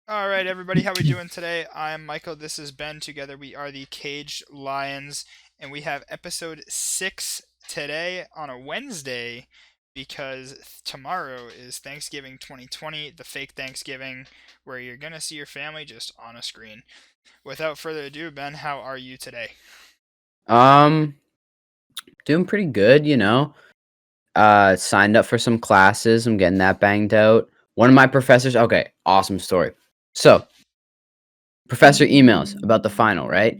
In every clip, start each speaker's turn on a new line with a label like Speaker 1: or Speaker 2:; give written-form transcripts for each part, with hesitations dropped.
Speaker 1: All right, everybody, how we doing today? I'm Michael. This is Ben. Together we are the Caged Lions, and we have episode 6 today on a Wednesday because tomorrow is Thanksgiving 2020, the fake Thanksgiving, where you're going to see your family just on a screen. Without further ado, Ben, how are you today?
Speaker 2: Um, Doing pretty good, you know. Signed up for some classes. I'm getting that banged out. One of my professors, okay, awesome story. So, professor emails about the final, right?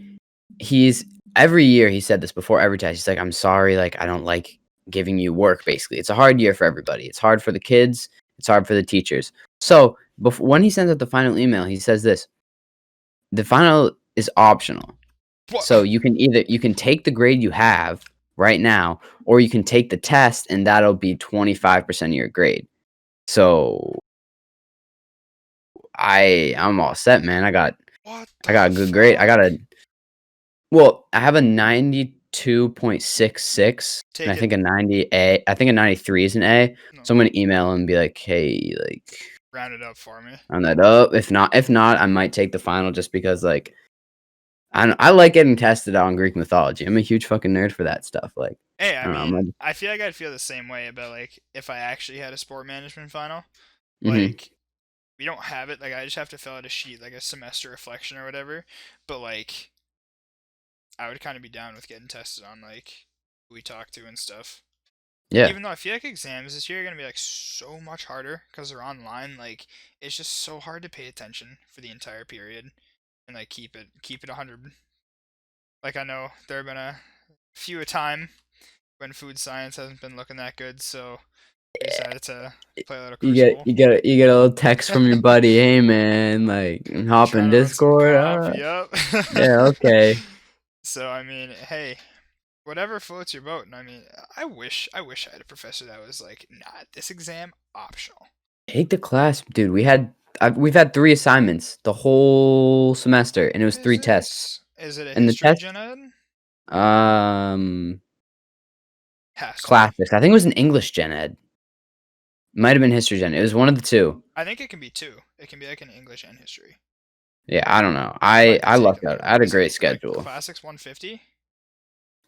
Speaker 2: He's every year he said this before every test. He's like, "I'm sorry, like I don't like giving you work basically. It's a hard year for everybody. It's hard for the kids, it's hard for the teachers." So, before when he sends out the final email, he says this: "The final is optional.
Speaker 1: What?
Speaker 2: So you can take the grade you have right now, or you can take the test, and that'll be 25% of your grade." So I'm all set, man.
Speaker 1: What
Speaker 2: I
Speaker 1: the
Speaker 2: got a good grade.
Speaker 1: fuck?
Speaker 2: I have a 92.66, and
Speaker 1: Take
Speaker 2: I
Speaker 1: it.
Speaker 2: think a 90 A. I think a 93 is an A.
Speaker 1: No,
Speaker 2: So I'm gonna email him and be like, hey, like
Speaker 1: round it up for me.
Speaker 2: round that up. If not, I might take the final just because like I like getting tested on Greek mythology. I'm a huge fucking nerd for that stuff. Like
Speaker 1: Hey,
Speaker 2: I
Speaker 1: I
Speaker 2: don't know.
Speaker 1: mean, I feel like I'd feel the same way about like if I actually had a sport management final.
Speaker 2: Mm-hmm.
Speaker 1: Like we don't have it. Like I just have to fill out a sheet, like a semester reflection or whatever. But like I would kind of be down with getting tested on like who we talk to and stuff.
Speaker 2: Yeah.
Speaker 1: Even though I feel like exams this year are gonna be like so much harder because they're online. Like it's just so hard to pay attention for the entire period and like keep it 100. Like I know there have been a few a time when food science hasn't been looking that good, so we decided to play a little
Speaker 2: You get
Speaker 1: Crucible.
Speaker 2: you get you get a little text from your buddy, hey man, like hop in
Speaker 1: Trying to run some
Speaker 2: Discord.
Speaker 1: comp, yep.
Speaker 2: Yeah, okay.
Speaker 1: So I mean, hey, whatever floats your boat. And I mean, I wish I had a professor that was like, nah, this exam optional.
Speaker 2: Take the class, dude. We've had 3 assignments the whole semester, and it was 3 tests.
Speaker 1: Is it a
Speaker 2: And the
Speaker 1: history
Speaker 2: test,
Speaker 1: gen ed?
Speaker 2: um,
Speaker 1: Has to be.
Speaker 2: classics. I think it was an English gen ed. Might have been history gen. It was one of the two.
Speaker 1: I think it can be two. It can be like an English and history.
Speaker 2: Yeah, I don't know.
Speaker 1: I might
Speaker 2: I
Speaker 1: have to
Speaker 2: I
Speaker 1: take
Speaker 2: lucked
Speaker 1: like
Speaker 2: out. I had a
Speaker 1: was it
Speaker 2: great
Speaker 1: like
Speaker 2: schedule.
Speaker 1: classics 150?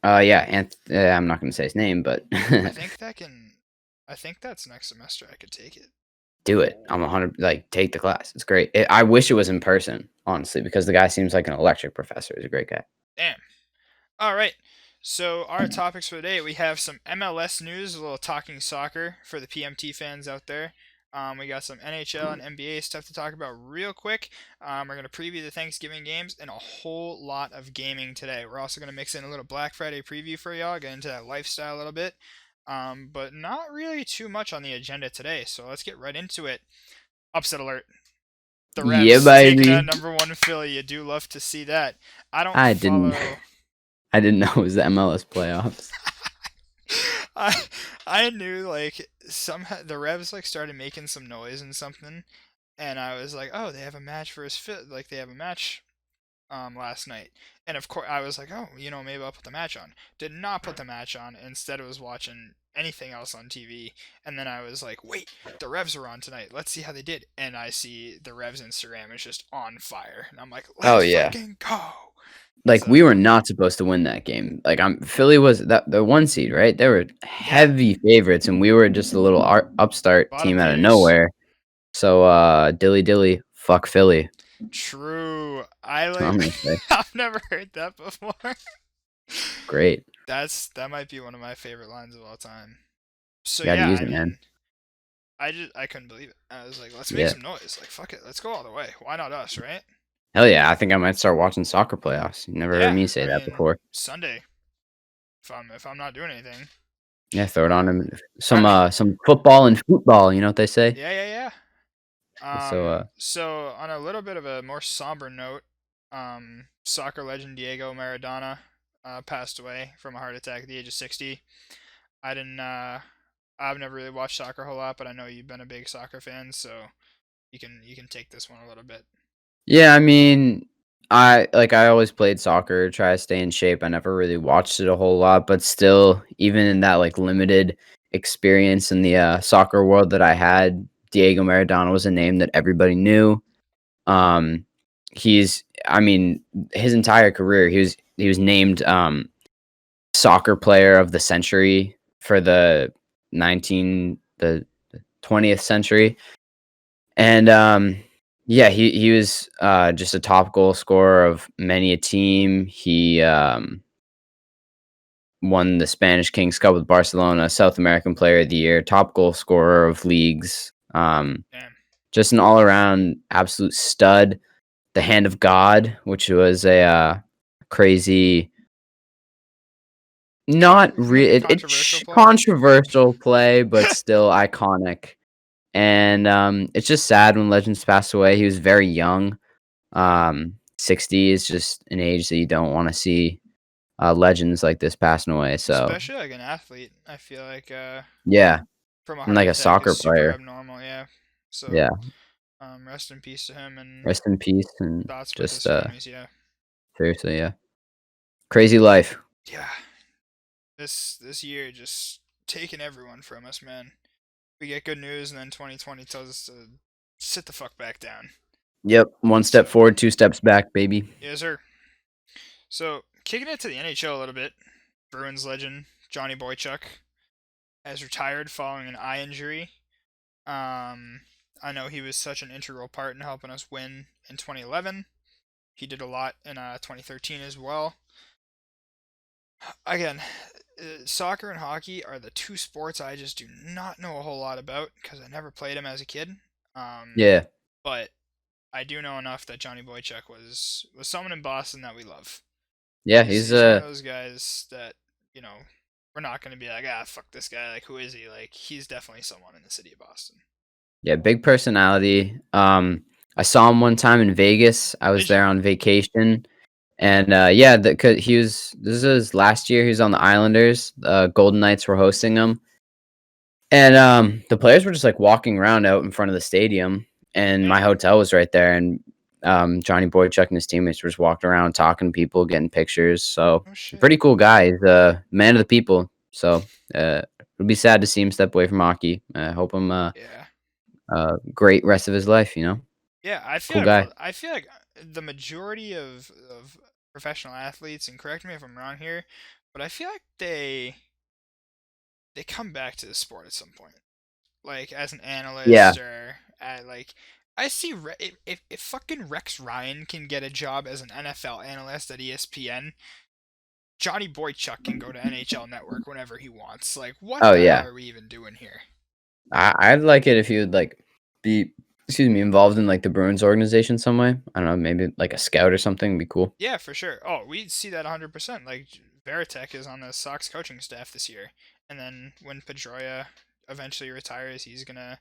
Speaker 2: Yeah, and I'm not gonna say his name, but
Speaker 1: I think that can. I think that's next semester. I could take it.
Speaker 2: do it. I'm 100. Like, take the class. It's great. I wish it was in person, honestly, because the guy seems like an electric professor. He's a great guy.
Speaker 1: Damn. All right. So our topics for today, we have some MLS news, a little talking soccer for the PMT fans out there. We got some NHL and NBA stuff to talk about real quick. We're going to preview the Thanksgiving games and a whole lot of gaming today. We're also going to mix in a little Black Friday preview for y'all, get into that lifestyle a little bit. But not really too much on the agenda today. So let's get right into it. Upset alert. The
Speaker 2: Yeah,
Speaker 1: Revs taking
Speaker 2: baby.
Speaker 1: out number one Philly. You do love to see that. I don't
Speaker 2: I didn't.
Speaker 1: follow.
Speaker 2: I didn't know it was the MLS playoffs.
Speaker 1: I I knew like somehow the Revs like started making some noise and something, and I was like, oh, they have a match for his fit. Like they have a match last night, and of course I was like, oh, maybe I'll put the match on. Did not put the match on. Instead, I was watching anything else on TV, and then I was like, wait, the Revs are on tonight. Let's see how they did. And I see the Revs Instagram is just on fire, and I'm like,
Speaker 2: Oh
Speaker 1: let's
Speaker 2: yeah.
Speaker 1: fucking go.
Speaker 2: Like, we
Speaker 1: So
Speaker 2: were not supposed to win that game. Like, Philly was the 1 seed, right? They were
Speaker 1: yeah,
Speaker 2: heavy favorites, and we were just a little upstart
Speaker 1: bottom
Speaker 2: team out of
Speaker 1: feeders.
Speaker 2: nowhere. So, dilly dilly, fuck Philly.
Speaker 1: True. I
Speaker 2: That's what I'm
Speaker 1: like.
Speaker 2: gonna say.
Speaker 1: I've never heard that before.
Speaker 2: Great.
Speaker 1: That might be one of my favorite lines of all time. So
Speaker 2: Gotta
Speaker 1: yeah,
Speaker 2: use
Speaker 1: I
Speaker 2: it, man.
Speaker 1: mean, I couldn't believe it. I was like, let's make
Speaker 2: Yeah.
Speaker 1: some noise. Like fuck it, let's go all the way. Why not us, right?
Speaker 2: Hell yeah, I think I might start watching soccer playoffs. You never heard
Speaker 1: Yeah,
Speaker 2: me
Speaker 1: I
Speaker 2: say that
Speaker 1: mean
Speaker 2: before.
Speaker 1: Sunday if I'm not doing anything.
Speaker 2: Yeah, throw it on him.
Speaker 1: I mean,
Speaker 2: Some football and football, you know what they say?
Speaker 1: yeah, yeah, yeah.
Speaker 2: So,
Speaker 1: So on a little bit of a more somber note, soccer legend Diego Maradona passed away from a heart attack at the age of 60. I didn't. I've never really watched soccer a whole lot, but I know you've been a big soccer fan, so you can take this one a little bit.
Speaker 2: yeah, I mean, I always played soccer, try to stay in shape. I never really watched it a whole lot, but still, even in that like limited experience in the soccer world that I had, Diego Maradona was a name that everybody knew. Um, I mean, his entire career, he was named soccer player of the century for the 20th century. And yeah, he was just a top goal scorer of many a team. He won the Spanish Kings Cup with Barcelona, South American Player of the Year, top goal scorer of leagues.
Speaker 1: Damn.
Speaker 2: Just an all around absolute stud. The Hand of God, which was a crazy, not
Speaker 1: Controversial play.
Speaker 2: controversial play, but still iconic. And it's just sad when legends pass away. He was very young. 60 is just an age that you don't want to see legends like this passing away. So
Speaker 1: Especially like an athlete. I feel like
Speaker 2: yeah,
Speaker 1: from a
Speaker 2: and
Speaker 1: heart
Speaker 2: like a
Speaker 1: attack is
Speaker 2: soccer
Speaker 1: super
Speaker 2: player.
Speaker 1: abnormal. Yeah. So
Speaker 2: Yeah,
Speaker 1: rest in peace to him, and
Speaker 2: rest in peace, and
Speaker 1: thoughts with his
Speaker 2: just
Speaker 1: families. Yeah.
Speaker 2: seriously, yeah, crazy life.
Speaker 1: Yeah. This year just taking everyone from us, man. We get good news, and then 2020 tells us to sit the fuck back down.
Speaker 2: Yep, one step
Speaker 1: So
Speaker 2: forward, two steps back, baby.
Speaker 1: yes, sir. So kicking it to the NHL a little bit, Bruins legend Johnny Boychuk has retired following an eye injury. I know he was such an integral part in helping us win in 2011. He did a lot in 2013 as well. Again, soccer and hockey are the two sports I just do not know a whole lot about because I never played them as a kid.
Speaker 2: Yeah,
Speaker 1: But I do know enough that Johnny Boychuk was someone in Boston that we love.
Speaker 2: yeah,
Speaker 1: He's one of those guys that you know we're not going to be like, fuck this guy, like who is he? Like he's definitely someone in the city of Boston.
Speaker 2: yeah, big personality. I saw him one time in Vegas. I was
Speaker 1: Did you?
Speaker 2: there on vacation. And, yeah, this is last year, he was on the Islanders, Golden Knights were hosting him, and, the players were just, like, walking around out in front of the stadium, and my
Speaker 1: Yeah.
Speaker 2: hotel was right there, and, Johnny Boychuk and his teammates were just walking around talking to people, getting pictures, so
Speaker 1: Oh shit.
Speaker 2: pretty cool guy. He's a man of the people, so, it'll be sad to see him step away from hockey. I hope him,
Speaker 1: Yeah.
Speaker 2: great rest of his life, you know?
Speaker 1: Yeah.
Speaker 2: Cool guy.
Speaker 1: I feel like the majority of professional athletes, and correct me if I'm wrong here, but I feel like they come back to the sport at some point, like as an
Speaker 2: Yeah,
Speaker 1: analyst or at like. I see if fucking Rex Ryan can get a job as an NFL analyst at ESPN, Johnny Boychuk can go to NHL Network whenever he wants. Like, what
Speaker 2: oh,
Speaker 1: the hell
Speaker 2: yeah.
Speaker 1: are we even doing here?
Speaker 2: I'd like it if you would like be excuse me, involved in like the Bruins organization some way. I don't know, maybe like a scout or something would be cool.
Speaker 1: Yeah, for sure. Oh, we see that 100%. Like, Veritek is on the Sox coaching staff this year. And then when Pedroia eventually retires, he's gonna.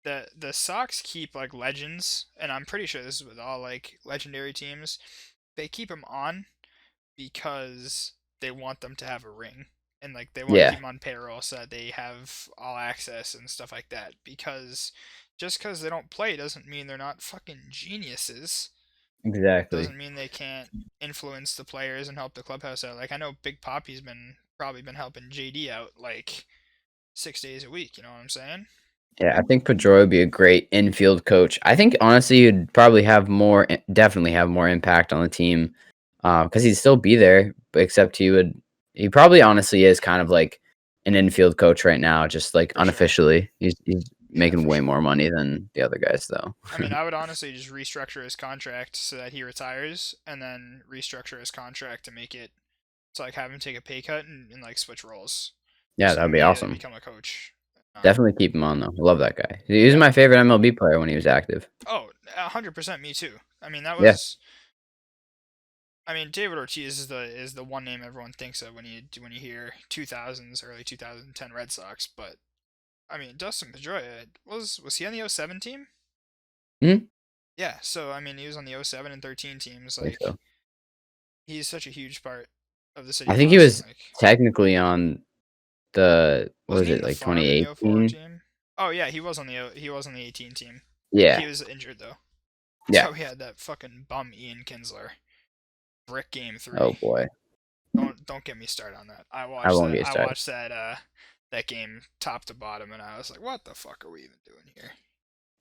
Speaker 1: The Sox keep, like, legends, and I'm pretty sure this is with all, like, legendary teams. They keep them on because they want them to have a ring. And, like, they want to keep
Speaker 2: Yeah,
Speaker 1: them on payroll so that they have all access and stuff like that. Because just because they don't play doesn't mean they're not fucking geniuses.
Speaker 2: exactly.
Speaker 1: Doesn't mean they can't influence the players and help the clubhouse out. Like I know Big Poppy's probably been helping JD out like 6 days a week. You know what I'm saying?
Speaker 2: Yeah, I think Pedroia would be a great infield coach. I think honestly he'd probably have definitely have more impact on the team because he'd still be there, but except he probably honestly is kind of like an infield coach right now, just like
Speaker 1: For sure.
Speaker 2: unofficially. He's
Speaker 1: Yeah,
Speaker 2: making
Speaker 1: for
Speaker 2: way
Speaker 1: sure.
Speaker 2: more money than the other guys though.
Speaker 1: I mean, I would honestly just restructure his contract so that he retires, and then restructure his contract to make it so like have him take a pay cut and like switch roles,
Speaker 2: Yeah,
Speaker 1: just
Speaker 2: that'd be
Speaker 1: immediately
Speaker 2: awesome.
Speaker 1: become a coach.
Speaker 2: Definitely keep him on though. I love that guy. He was
Speaker 1: Yeah.
Speaker 2: my favorite MLB player when he was active.
Speaker 1: Oh, 100%. Me too. I mean, that
Speaker 2: Yeah.
Speaker 1: was. I mean, David Ortiz is the one name everyone thinks of when you hear 2000s, early 2010 Red Sox. But I mean, Dustin Pedroia was he on the '07 team?
Speaker 2: Mhm.
Speaker 1: Yeah. So I mean, he was on the '07 and '13 teams.
Speaker 2: I think
Speaker 1: Like
Speaker 2: so.
Speaker 1: he's such a huge part of the city
Speaker 2: I
Speaker 1: of
Speaker 2: think he
Speaker 1: Boston.
Speaker 2: was
Speaker 1: Like
Speaker 2: technically on the what
Speaker 1: wasn't
Speaker 2: was
Speaker 1: he
Speaker 2: it,
Speaker 1: in the
Speaker 2: like
Speaker 1: farm in the '04
Speaker 2: 2018?
Speaker 1: team? Oh yeah, he was on the '18 team. He
Speaker 2: Yeah.
Speaker 1: was injured though.
Speaker 2: Yeah.
Speaker 1: So he had that fucking bum Ian Kinsler brick game
Speaker 2: Oh
Speaker 1: 3.
Speaker 2: boy.
Speaker 1: Don't get me started on that.
Speaker 2: I won't get
Speaker 1: I
Speaker 2: started.
Speaker 1: watched that that game top to bottom, and I was like, what the fuck are we even doing here?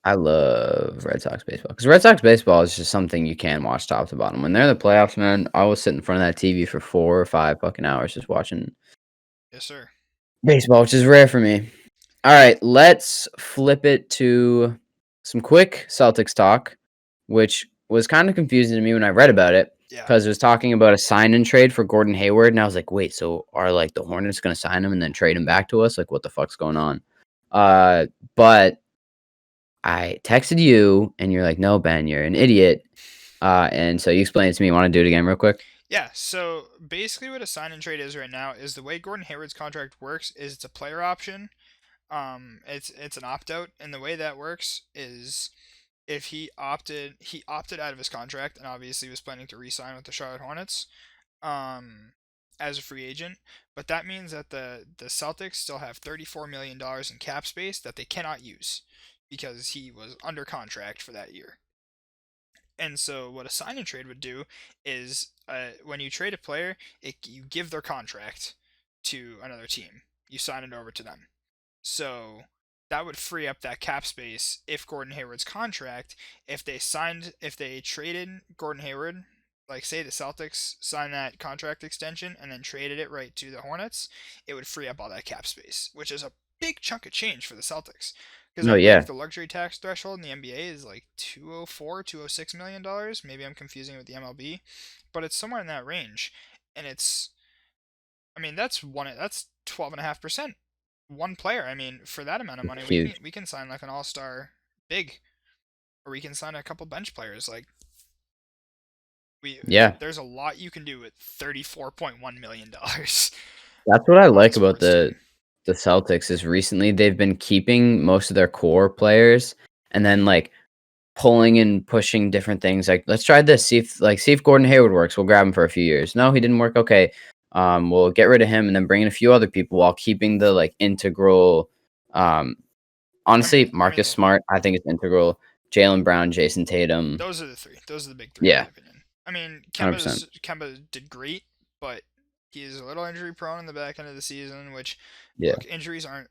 Speaker 2: I love Red Sox baseball because Red Sox baseball is just something you can watch top to bottom. When they're in the playoffs, man, I will sit in front of that TV for 4 or 5 fucking hours just watching
Speaker 1: Yes, sir.
Speaker 2: baseball, which is rare for me. All right, let's flip it to some quick Celtics talk, which was kind of confusing to me when I read about it
Speaker 1: Yeah.
Speaker 2: because it was talking about a sign and trade for Gordon Hayward, and I was like, wait, so are like the Hornets going to sign him and then trade him back to us? Like, what the fuck's going on? But I texted you, and you're like, no, Ben, you're an idiot. And so you explained it to me. You want to do it again real quick?
Speaker 1: Yeah, so basically what a sign and trade is right now is the way Gordon Hayward's contract works is it's a player option. It's an opt out, and the way that works is if he opted out of his contract and obviously was planning to re-sign with the Charlotte Hornets um as a free agent, but that means that the Celtics still have $34 million in cap space that they cannot use because he was under contract for that year. And so, what a sign and trade would do is when you trade a player, you give their contract to another team. You sign it over to them. So that would free up that cap space if Gordon Hayward's contract, if they traded Gordon Hayward, like say the Celtics signed that contract extension and then traded it right to the Hornets, it would free up all that cap space, which is a big chunk of change for the Celtics. Because
Speaker 2: No,
Speaker 1: I believe
Speaker 2: yeah,
Speaker 1: the luxury tax threshold in the NBA is like 204, $206 million. Maybe I'm confusing it with the MLB, but it's somewhere in that range. And I mean, that's 12.5%. One player. I mean, for that amount of money,
Speaker 2: huge.
Speaker 1: we can sign like an all-star big, or we can sign a couple bench players. Like we,
Speaker 2: Yeah,
Speaker 1: there's a lot you can do with $34.1 million
Speaker 2: that's what I
Speaker 1: on a
Speaker 2: like about
Speaker 1: sports team.
Speaker 2: the Celtics is recently they've been keeping most of their core players and then like pulling and pushing different things. Like, let's try this. See if Gordon Hayward works. We'll grab him for a few years. No, he didn't work. Okay, we'll get rid of him and then bring in a few other people while keeping the like integral. Um, honestly,
Speaker 1: I mean,
Speaker 2: Marcus Smart, I think it's integral. Jalen Brown, Jason Tatum.
Speaker 1: those are the three. Those are the big three, in my
Speaker 2: Yeah,
Speaker 1: opinion. I mean,
Speaker 2: 100%.
Speaker 1: Kemba did great, but he is a little injury prone in the back end of the season. Which,
Speaker 2: Yeah,
Speaker 1: look, injuries aren't.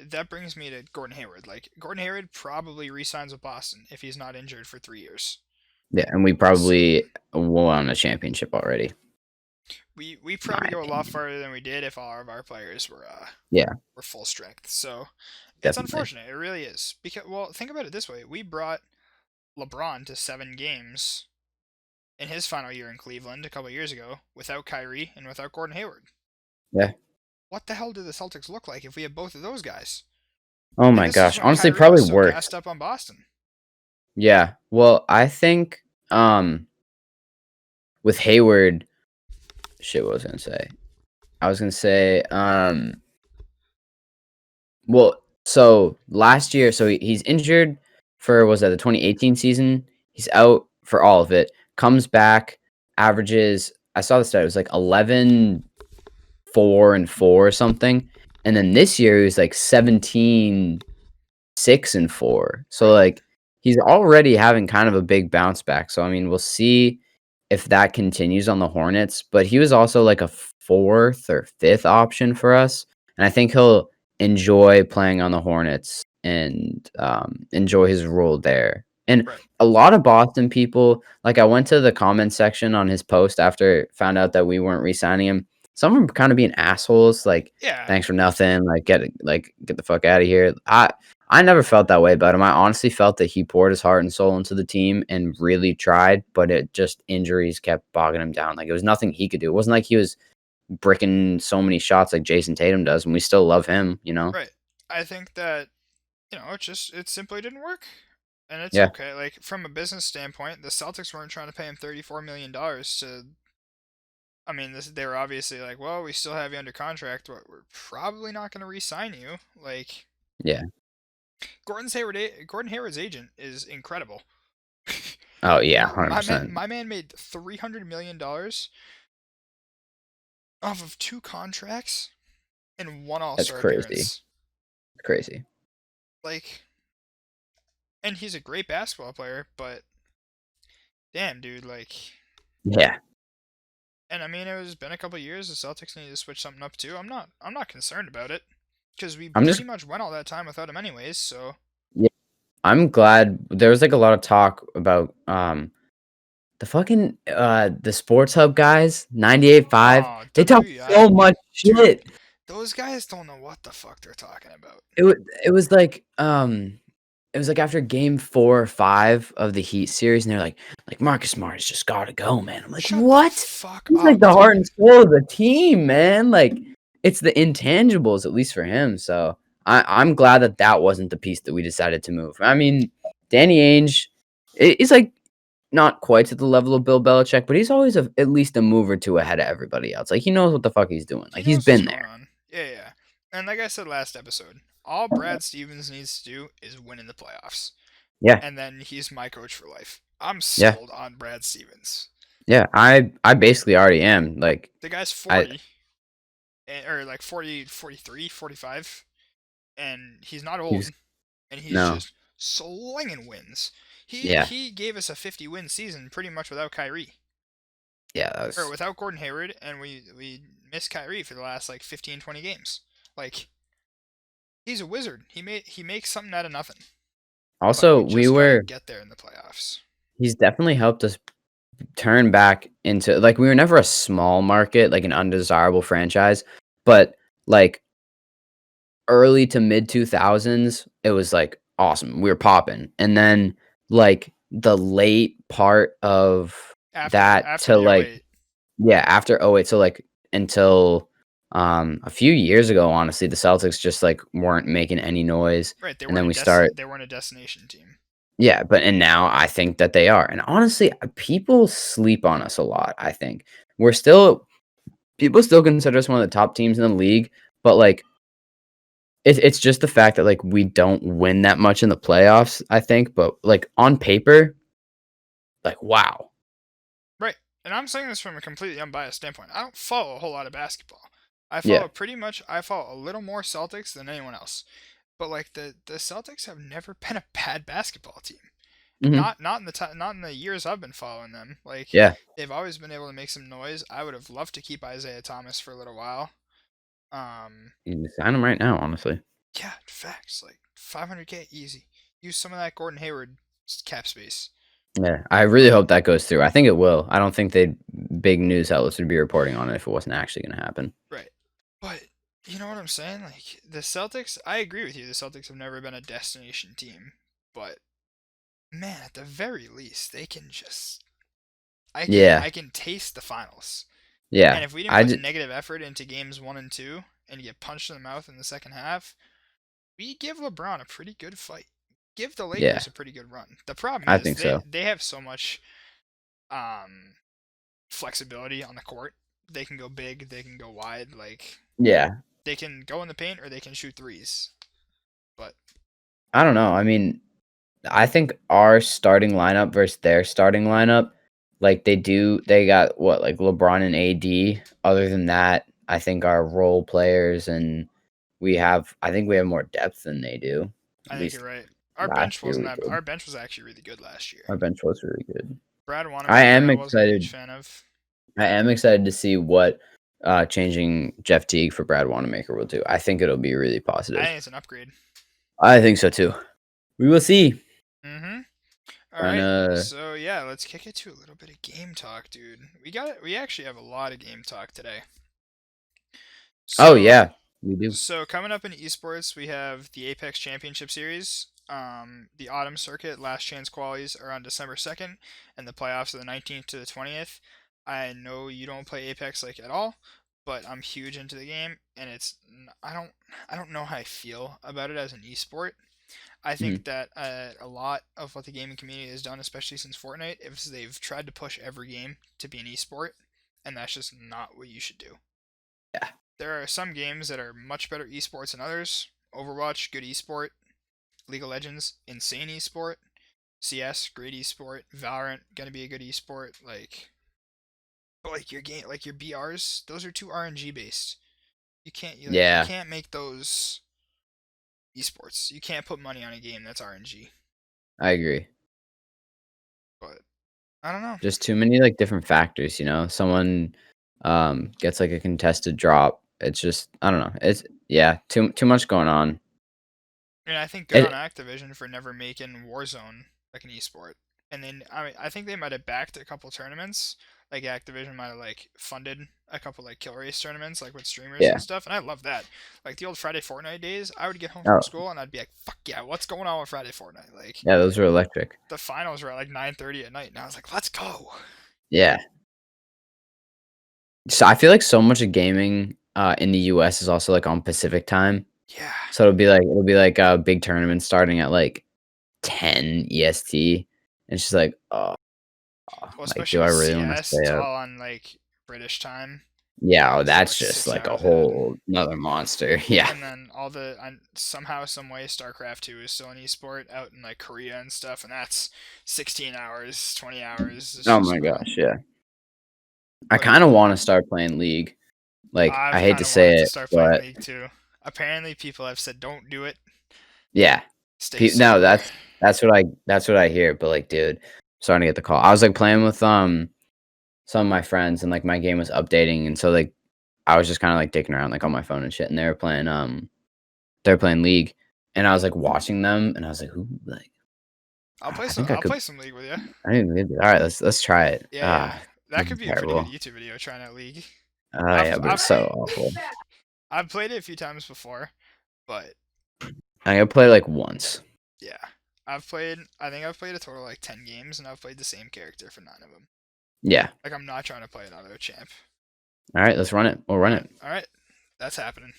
Speaker 1: That brings me to Gordon Hayward. Like Gordon Hayward probably re-signs with Boston if he's not injured for 3 years.
Speaker 2: yeah, and we
Speaker 1: So
Speaker 2: probably won a championship already.
Speaker 1: we
Speaker 2: In my
Speaker 1: probably go a lot
Speaker 2: opinion.
Speaker 1: farther than we did if all of our players
Speaker 2: Yeah,
Speaker 1: were full strength. So it's
Speaker 2: definitely.
Speaker 1: unfortunate. It really is. Because well, think about it this way: we brought LeBron to 7 games in his final year in Cleveland a couple years ago without Kyrie and without Gordon Hayward.
Speaker 2: Yeah.
Speaker 1: What the hell do the Celtics look like if we had both of those guys?
Speaker 2: Oh
Speaker 1: And
Speaker 2: my
Speaker 1: this is
Speaker 2: gosh.
Speaker 1: when
Speaker 2: Honestly,
Speaker 1: Kyrie was
Speaker 2: probably
Speaker 1: so
Speaker 2: worse.
Speaker 1: gassed up on Boston.
Speaker 2: Yeah. Well, I think with Hayward, shit, what was I gonna say? I was gonna say, well, so last year, so he's injured for was that the 2018 season? He's out for all of it. Comes back, averages. I saw the stat. It was like 11, 4, and 4 or something. And then this year he was like 17, 6, and 4. So
Speaker 1: Right.
Speaker 2: like he's already having kind of a big bounce back. So I mean, we'll see if that continues on the Hornets. But he was also like a fourth or fifth option for us, and I think he'll enjoy playing on the Hornets and enjoy his role there. And
Speaker 1: Right.
Speaker 2: a lot of Boston people, like I went to the comment section on his post after found out that we weren't re-signing him. Some of them kind of being assholes, like
Speaker 1: Yeah.
Speaker 2: thanks for nothing, get the fuck out of here. I never felt that way about him. I honestly felt that he poured his heart and soul into the team and really tried, but it just injuries kept bogging him down. Like it was nothing he could do. It wasn't like he was bricking so many shots like Jason Tatum does, and we still love him, you know?
Speaker 1: Right. I think that it simply didn't work, and it's
Speaker 2: Yeah.
Speaker 1: okay. Like from a business standpoint, the Celtics weren't trying to pay him $34 million to. I mean, they were obviously like, well, we still have you under contract, but we're probably not going to re-sign you. Like
Speaker 2: Yeah.
Speaker 1: Gordon Hayward's agent is incredible.
Speaker 2: Oh yeah, 100%.
Speaker 1: My man made $300 million off of 2 contracts and one All
Speaker 2: That's
Speaker 1: Star
Speaker 2: crazy.
Speaker 1: appearance.
Speaker 2: Crazy.
Speaker 1: Like, and he's a great basketball player, but damn, dude, like,
Speaker 2: Yeah.
Speaker 1: and I mean, it was been a couple years. The Celtics need to switch something up too. I'm not concerned about it because we
Speaker 2: I'm
Speaker 1: pretty
Speaker 2: just
Speaker 1: much went all that time without him anyways. So
Speaker 2: Yeah. I'm glad there was, like, a lot of talk about, the fucking, the Sports Hub guys, 98.5,
Speaker 1: Oh,
Speaker 2: they talk
Speaker 1: WEI,
Speaker 2: so much
Speaker 1: dude,
Speaker 2: shit.
Speaker 1: those guys don't know what the fuck they're talking about.
Speaker 2: It wa it was like, it was, like, after game 4 or 5 of the Heat series, and they're like, "Marcus Smart has just gotta go, man." I'm like,
Speaker 1: Shut the
Speaker 2: "What?"
Speaker 1: fuck
Speaker 2: He's like
Speaker 1: up,
Speaker 2: the heart
Speaker 1: dude.
Speaker 2: and soul of the team, man, like, it's the intangibles, at least for him, so I'm glad that that wasn't the piece that we decided to move. I mean, Danny Ainge, he's, like, not quite to the level of Bill Belichick, but he's always at least a move or 2 ahead of everybody else, like, he knows what the fuck he's doing,
Speaker 1: He
Speaker 2: like, he's
Speaker 1: knows what's
Speaker 2: been
Speaker 1: going
Speaker 2: there.
Speaker 1: on. Yeah, yeah. And like I said last episode, all Brad Stevens needs to do is win in the playoffs.
Speaker 2: Yeah,
Speaker 1: And then he's my coach for life. I'm
Speaker 2: yeah,
Speaker 1: sold on Brad Stevens.
Speaker 2: yeah, I basically already am, like,
Speaker 1: The guy's
Speaker 2: I
Speaker 1: 40, or like 40, 43, 45, and he's not
Speaker 2: he
Speaker 1: old,
Speaker 2: was
Speaker 1: and he's
Speaker 2: no,
Speaker 1: just slinging wins. He
Speaker 2: yeah,
Speaker 1: he gave us a 50 win season pretty much without Kyrie,
Speaker 2: yeah, that
Speaker 1: or
Speaker 2: was
Speaker 1: without Gordon Hayward, and we missed Kyrie for the last like 15, 20 games. Like, he's a wizard. He makes something out of nothing. But
Speaker 2: also,
Speaker 1: we just gotta get there in the playoffs.
Speaker 2: he's definitely helped us turn back into like, we were never a small market, like, an undesirable franchise, but, like, early to mid 2000s, it was, like, awesome, we were popping, and then, like, the late part of that
Speaker 1: After
Speaker 2: to,
Speaker 1: the
Speaker 2: like
Speaker 1: '08,
Speaker 2: yeah, after '08, so, like, until, a few years ago, honestly, the Celtics just, like, weren't making any noise,
Speaker 1: right?
Speaker 2: and then we start
Speaker 1: They weren't a destination team.
Speaker 2: yeah, but and now I think that they are, and honestly, people sleep on us a lot, I think. We're still people still consider us one of the top teams in the league, but, like, it's just the fact that, like, we don't win that much in the playoffs, I think, but, like, on paper, like, wow.
Speaker 1: Right. And I'm saying this from a completely unbiased standpoint. I don't follow a whole lot of basketball.
Speaker 2: Yeah.
Speaker 1: I follow a little more Celtics than anyone else. But like the Celtics have never been a bad basketball team.
Speaker 2: Mhm.
Speaker 1: Not in the years I've been following them. Like,
Speaker 2: Yeah.
Speaker 1: they've always been able to make some noise. I would have loved to keep Isaiah Thomas for a little while. Um,
Speaker 2: You can sign him right now, honestly.
Speaker 1: yeah, facts. Like 500K easy. Use some of that Gordon Hayward cap space.
Speaker 2: Yeah, I really
Speaker 1: But
Speaker 2: hope that goes through. I think it will. I don't think they big news outlets would be reporting on it if it wasn't actually gonna happen.
Speaker 1: right. But you know what I'm saying? Like, the Celtics, I agree with you. The Celtics have never been a destination team, but man, at the very least, they can just
Speaker 2: Yeah.
Speaker 1: I can taste the finals. And
Speaker 2: Yeah.
Speaker 1: if we didn't
Speaker 2: I
Speaker 1: put
Speaker 2: ju
Speaker 1: negative effort into games 1 and 2 and get punched in the mouth in the second half, we give LeBron a pretty good fight. Give the
Speaker 2: yeah,
Speaker 1: Lakers a pretty good run. The problem
Speaker 2: I
Speaker 1: is
Speaker 2: think so.
Speaker 1: they have so much um flexibility on the court. They can go big, they can go wide, like,
Speaker 2: Yeah.
Speaker 1: they can go in the paint or they can shoot threes. But
Speaker 2: I don't know. I mean, I think our starting lineup versus their starting lineup, like, they got what, like, LeBron and AD. Other than that, I think our role players and I think we have more depth than they do.
Speaker 1: I
Speaker 2: At
Speaker 1: think you're
Speaker 2: least
Speaker 1: right.
Speaker 2: last year we did.
Speaker 1: Our bench was actually really good last year.
Speaker 2: Our bench was really good.
Speaker 1: Brad
Speaker 2: I
Speaker 1: Wanamaker,
Speaker 2: am
Speaker 1: I wasn't a huge
Speaker 2: excited
Speaker 1: fan of.
Speaker 2: I am excited to see what, changing Jeff Teague for Brad Wanamaker will do. I think it'll be really
Speaker 1: I
Speaker 2: positive.
Speaker 1: think it's an upgrade.
Speaker 2: I think so too. We will see.
Speaker 1: Mm-hmm. All
Speaker 2: And,
Speaker 1: right. So yeah, let's kick it to a little bit of game talk, dude. We actually have a lot of game talk today.
Speaker 2: oh,
Speaker 1: So
Speaker 2: yeah, we do.
Speaker 1: coming up in esports, we have the Apex Championship Series. The Autumn Circuit Last Chance qualies are on December 2nd, and the playoffs are the 19th to the 20th. I know you don't play Apex like at all, but I'm huge into the game, and I don't know how I feel about it as an esport. I think
Speaker 2: Mhm.
Speaker 1: that a lot of what the gaming community has done, especially since Fortnite, is they've tried to push every game to be an esport, and that's just not what you should do.
Speaker 2: Yeah,
Speaker 1: There are some games that are much better esports than others. Overwatch, good esport. League of Legends, insane esport. CS, great esport. Valorant, gonna be a good esport. But like your game, like your BRs, those are too RNG based. You
Speaker 2: yeah,
Speaker 1: can't make those esports. You can't put money on a game that's RNG.
Speaker 2: I agree.
Speaker 1: But I don't know.
Speaker 2: Just too many, like, different factors, you know? Someone, gets, like, a contested drop. It's just I don't know. It's yeah, too much going on.
Speaker 1: And I think good on
Speaker 2: It,
Speaker 1: Activision for never making Warzone like an esport. And then I think they might have backed a couple tournaments. Like Activision might have like funded a couple like kill race tournaments like with streamers
Speaker 2: yeah.
Speaker 1: and stuff. And I love that. Like the old Friday Fortnite days, I would get home from
Speaker 2: Oh,
Speaker 1: school and I'd be like, "Fuck yeah, what's going on with Friday Fortnite?" Like
Speaker 2: yeah. Those were electric.
Speaker 1: the finals were at like 9:30 at night, and I was like, "Let's go!"
Speaker 2: Yeah. So I feel like so much of gaming in the US is also like on Pacific time.
Speaker 1: Yeah.
Speaker 2: So it'll be like a big tournament starting at like 10 EST. And it's just like, oh,
Speaker 1: Well,
Speaker 2: like,
Speaker 1: especially
Speaker 2: do I
Speaker 1: with
Speaker 2: really want to
Speaker 1: CS,
Speaker 2: stay
Speaker 1: it's
Speaker 2: up?
Speaker 1: all on like British time,
Speaker 2: Yeah, oh,
Speaker 1: so we're
Speaker 2: that's just like a
Speaker 1: 6 hours ahead.
Speaker 2: whole another monster. Yeah.
Speaker 1: And then all the somehow some way StarCraft 2 is still an esport out in like Korea and stuff, and that's 16 hours, 20 hours. It's
Speaker 2: Oh
Speaker 1: just
Speaker 2: my
Speaker 1: brutal.
Speaker 2: gosh, yeah. I
Speaker 1: But
Speaker 2: kind of want to start playing League. Like, I
Speaker 1: I've
Speaker 2: hate
Speaker 1: kind
Speaker 2: to
Speaker 1: of
Speaker 2: say
Speaker 1: wanted to
Speaker 2: it,
Speaker 1: start playing
Speaker 2: but
Speaker 1: League too. Apparently, people have said don't do it.
Speaker 2: yeah.
Speaker 1: Stay
Speaker 2: No,
Speaker 1: sober.
Speaker 2: that's what I hear. But like, dude, starting to get the call. I was like playing with some of my friends, and like my game was updating, and so like I was just kind of like dicking around like on my phone and shit, and they were playing League, and I was like watching them, and I was like, ooh, like I think I
Speaker 1: I'll
Speaker 2: could.
Speaker 1: play some League with you.
Speaker 2: I think all right, let's try it.
Speaker 1: Yeah, yeah. That
Speaker 2: This is
Speaker 1: could be a pretty good
Speaker 2: terrible.
Speaker 1: YouTube video trying out League.
Speaker 2: Oh yeah, but
Speaker 1: I've
Speaker 2: it's so awful.
Speaker 1: I've played it a few times before, but
Speaker 2: I gotta play like once.
Speaker 1: yeah, I think I've played a total of like 10 games, and I've played the same character for 9 of them.
Speaker 2: Yeah.
Speaker 1: Like I'm not trying to play another champ.
Speaker 2: All right, let's run it. We'll run it.
Speaker 1: All right, that's happening.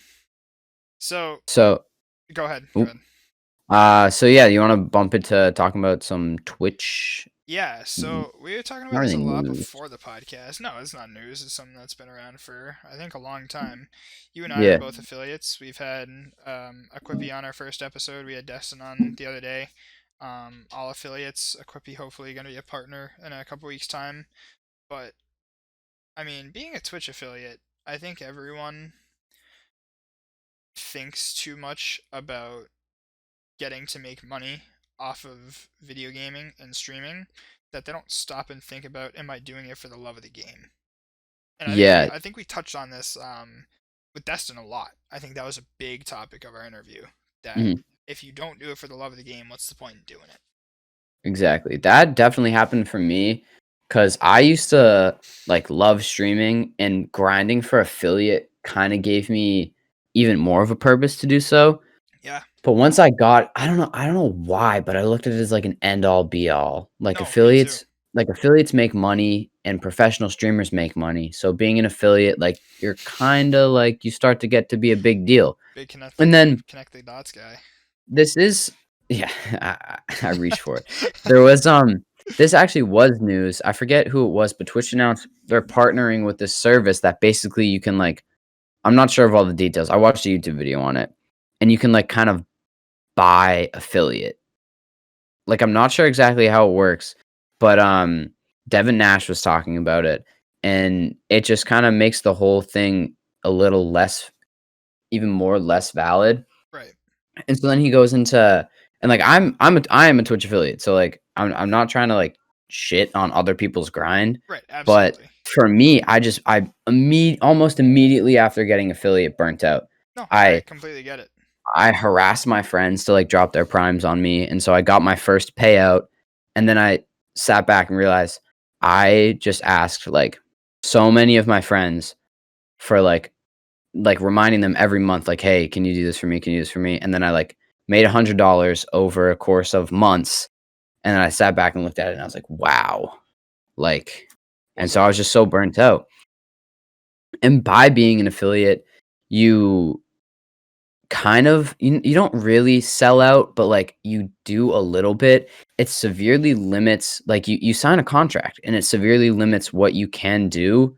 Speaker 1: So
Speaker 2: So,
Speaker 1: go ahead. Go
Speaker 2: oop.
Speaker 1: ahead.
Speaker 2: So yeah, you want to bump it to talking about some Twitch?
Speaker 1: Yeah,
Speaker 2: Mm,
Speaker 1: so we were talking about
Speaker 2: Not
Speaker 1: this
Speaker 2: really
Speaker 1: a lot
Speaker 2: news.
Speaker 1: before the podcast. No, it's not news. It's something that's been around for I think a long time. You and I are
Speaker 2: Yeah.
Speaker 1: both affiliates. We've had Equippy on our first episode. We had Destin on the other day. All affiliates. Equippy hopefully going to be a partner in a couple weeks' time. But I mean, being a Twitch affiliate, I think everyone thinks too much about getting to make money off of video gaming and streaming that they don't stop and think about, am I doing it for the love of the game? And
Speaker 2: Yeah.
Speaker 1: I think we touched on this with Destin a lot. I think that was a big topic of our interview. That
Speaker 2: Mhm.
Speaker 1: if you don't do it for the love of the game, what's the point in doing it?
Speaker 2: Exactly. That definitely happened for me because I used to like love streaming, and grinding for affiliate kind of gave me even more of a purpose to do so.
Speaker 1: Yeah.
Speaker 2: But once I don't know why, but I looked at it as like an end all be all.
Speaker 1: No, me too.
Speaker 2: Like affiliates make money and professional streamers make money. So being an affiliate, like you're kind of like you start to get to be a big deal.
Speaker 1: Big
Speaker 2: And then
Speaker 1: connect the dots guy.
Speaker 2: this is yeah, I reached for it. There was this actually was news. I forget who it was, but Twitch announced they're partnering with this service that basically you can like I'm not sure of all the details. I watched a YouTube video on it, and you can like kind of buy affiliate. Like I'm not sure exactly how it works, but Devin Nash was talking about it, and it just kind of makes the whole thing a little less even more less valid.
Speaker 1: Right.
Speaker 2: And so then he goes into and like I am a Twitch affiliate, so like I'm not trying to like shit on other people's grind,
Speaker 1: Right.
Speaker 2: but
Speaker 1: Absolutely.
Speaker 2: for me, almost immediately after getting affiliate burnt out.
Speaker 1: No, I
Speaker 2: I
Speaker 1: completely get it.
Speaker 2: I harassed my friends to like drop their primes on me, and so I got my first payout, and then I sat back and realized I just asked like so many of my friends for like reminding them every month, like, "Hey, can you do this for me? Can you do this for me?" And then I like made $100 over a course of months, and then I sat back and looked at it, and I was like, "Wow!" Like, and
Speaker 1: Was
Speaker 2: so
Speaker 1: it?
Speaker 2: I was just so burnt out. And by being an affiliate, you you don't really sell out, but like you do a little bit. It severely limits like you sign a contract, and it severely limits what you can do.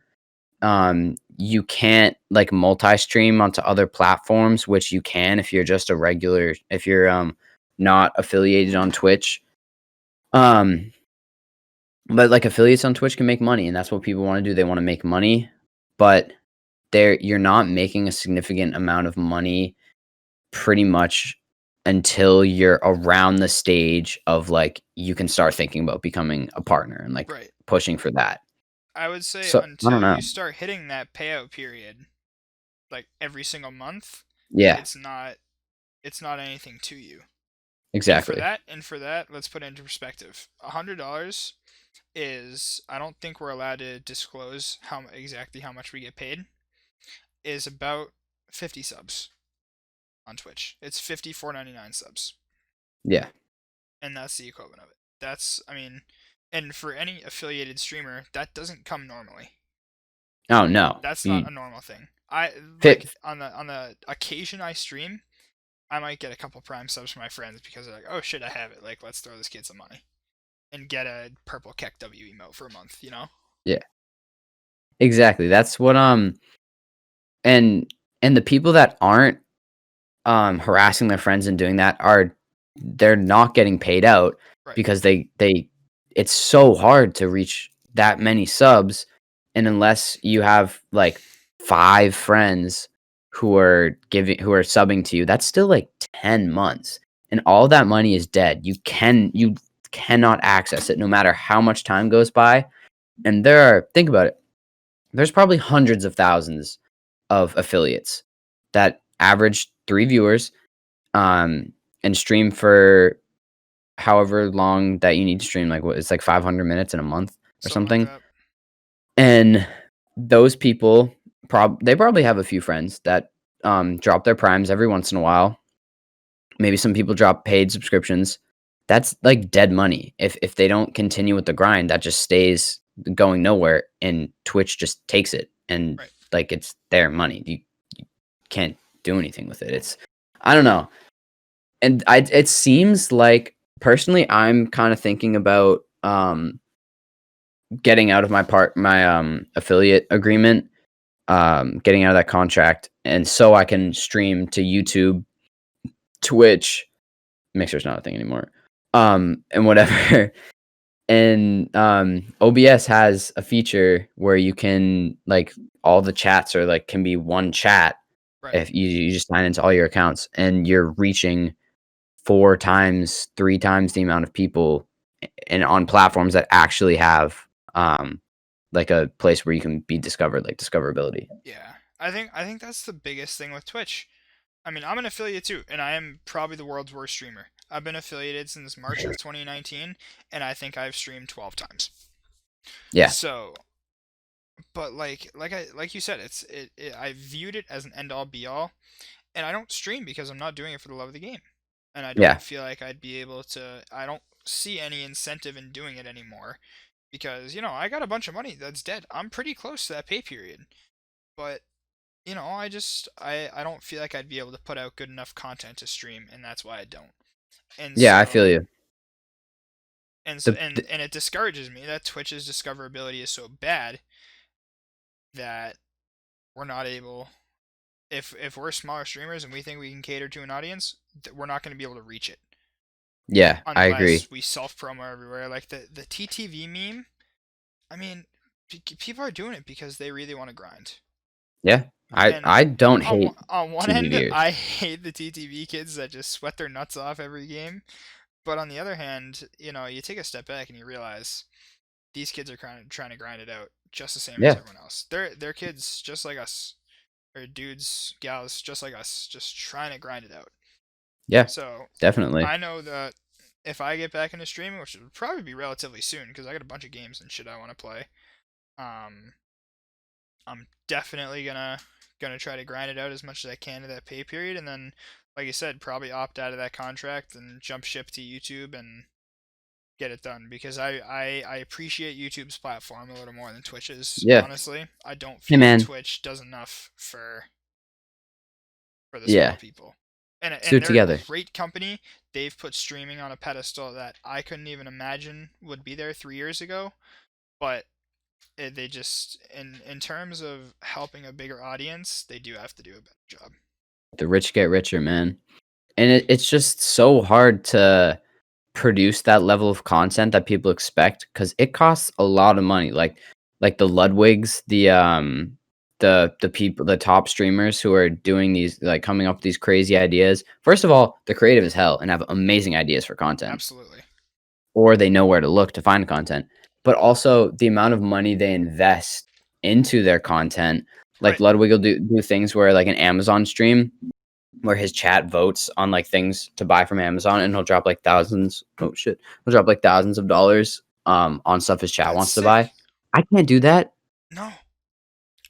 Speaker 2: You can't like multi-stream onto other platforms, which you can if you're just a regular if you're not affiliated on Twitch. Um but like affiliates on Twitch can make money, and that's what people want to do. They want to make money, but you're not making a significant amount of money pretty much until you're around the stage of like you can start thinking about becoming a partner and like
Speaker 1: Right.
Speaker 2: pushing for that.
Speaker 1: I would say
Speaker 2: So I don't
Speaker 1: until
Speaker 2: know.
Speaker 1: you start hitting that payout period, like every single month,
Speaker 2: Yeah.
Speaker 1: it's not it's not anything to you.
Speaker 2: Exactly.
Speaker 1: And for that, let's put it into perspective. $100 is, I don't think we're allowed to disclose exactly how much we get paid, is about 50 subs on Twitch. It's 54.99 subs,
Speaker 2: Yeah.
Speaker 1: and that's the equivalent of it. That's, I mean, and for any affiliated streamer, that doesn't come normally.
Speaker 2: Oh no.
Speaker 1: That's not
Speaker 2: You
Speaker 1: a normal thing. I like
Speaker 2: fit.
Speaker 1: on the occasion I stream, I might get a couple Prime subs from my friends because they're like, "Oh shit, I have it. Like, let's throw this kid some money and get a purple Keck W emote for a month." You know?
Speaker 2: Yeah. Exactly. That's what and the people that aren't harassing their friends and doing that are they're not getting paid out
Speaker 1: Right.
Speaker 2: because they it's so hard to reach that many subs, and unless you have like 5 friends who are subbing to you, that's still like 10 months, and all that money is dead. You cannot access it no matter how much time goes by, and there are think about it. There's probably hundreds of thousands of affiliates that average 3 viewers, um, and stream for however long that you need to stream, like, what it's like 500 minutes in a month or
Speaker 1: Something like
Speaker 2: something,
Speaker 1: that.
Speaker 2: and those people they probably have a few friends that, drop their primes every once in a while. Maybe some people drop paid subscriptions. That's, like, dead money. If they don't continue with the grind, that just stays going nowhere, and Twitch just takes it, and,
Speaker 1: Right.
Speaker 2: like, it's their money. You can't do anything with it. It's I don't know. And it seems like personally, I'm kinda thinking about, getting out of my affiliate agreement, getting out of that contract, and so I can stream to YouTube, Twitch. Mixer's not a thing anymore, and whatever. And, OBS has a feature where you can, like, all the chats are, like, can be one chat
Speaker 1: Right.
Speaker 2: if you just sign into all your accounts, and you're reaching 4 times, 3 times the amount of people and on platforms that actually have, um, like, a place where you can be discovered, like discoverability.
Speaker 1: Yeah. I think that's the biggest thing with Twitch. I mean, I'm an affiliate too, and I am probably the world's worst streamer. I've been affiliated since March of 2019, and I think I've streamed 12 times.
Speaker 2: Yeah,
Speaker 1: So, but like you said, I viewed it as an end all be all, and I don't stream because I'm not doing it for the love of the game, and I don't
Speaker 2: yeah,
Speaker 1: feel like I'd be able to. I don't see any incentive in doing it anymore because I got a bunch of money that's dead. I'm pretty close to that pay period, but I don't feel like I'd be able to put out good enough content to stream, and that's why I don't. And
Speaker 2: yeah, I feel
Speaker 1: so
Speaker 2: you.
Speaker 1: and so,
Speaker 2: The
Speaker 1: and it discourages me that Twitch's discoverability is so bad that we're not able. If we're smaller streamers and we think we can cater to an audience, we're not going to be able to reach it
Speaker 2: Yeah, I agree.
Speaker 1: unless we self promo everywhere. Like the TTV meme. I mean, people are doing it because they really want to grind.
Speaker 2: Yeah,
Speaker 1: And
Speaker 2: I don't hate
Speaker 1: on one
Speaker 2: TV
Speaker 1: end,
Speaker 2: viewers.
Speaker 1: I hate the TTV kids that just sweat their nuts off every game. But on the other hand, you take a step back and you realize these kids are kind of trying to grind it out just the same as
Speaker 2: Yeah,
Speaker 1: everyone else. They're kids just like us, or dudes, gals just like us, just trying to grind it out.
Speaker 2: yeah,
Speaker 1: So
Speaker 2: definitely.
Speaker 1: I know that if I get back into streaming, which would probably be relatively soon, because I got a bunch of games and shit I want to play, um, I'm definitely gonna try to grind it out as much as I can to that pay period, and then, like I said, probably opt out of that contract and jump ship to YouTube and get it done because I appreciate YouTube's platform a little more than Twitch's.
Speaker 2: Yeah.
Speaker 1: Honestly, I don't
Speaker 2: Hey,
Speaker 1: feel like
Speaker 2: man.
Speaker 1: Twitch does enough for the small
Speaker 2: Yeah.
Speaker 1: people. And
Speaker 2: Let's do
Speaker 1: and
Speaker 2: it
Speaker 1: they're a
Speaker 2: together.
Speaker 1: great company. They've put streaming on a pedestal that I couldn't even imagine would be there 3 years ago. But they just in terms of helping a bigger audience, they do have to do a better job.
Speaker 2: The rich get richer, man. And it's just so hard to produce that level of content that people expect because it costs a lot of money. Like the Ludwigs, the people, the top streamers who are doing these, like coming up with these crazy ideas. First of all, they're creative as hell and have amazing ideas for content,
Speaker 1: Absolutely.
Speaker 2: or they know where to look to find content. But also the amount of money they invest into their content. Like
Speaker 1: Right.
Speaker 2: Ludwig will do things where like an Amazon stream. where his chat votes on like things to buy from Amazon, and he'll drop like thousands. Oh shit, he'll drop like thousands of dollars on stuff his chat
Speaker 1: That's
Speaker 2: wants to buy.
Speaker 1: sick.
Speaker 2: I can't do that.
Speaker 1: No,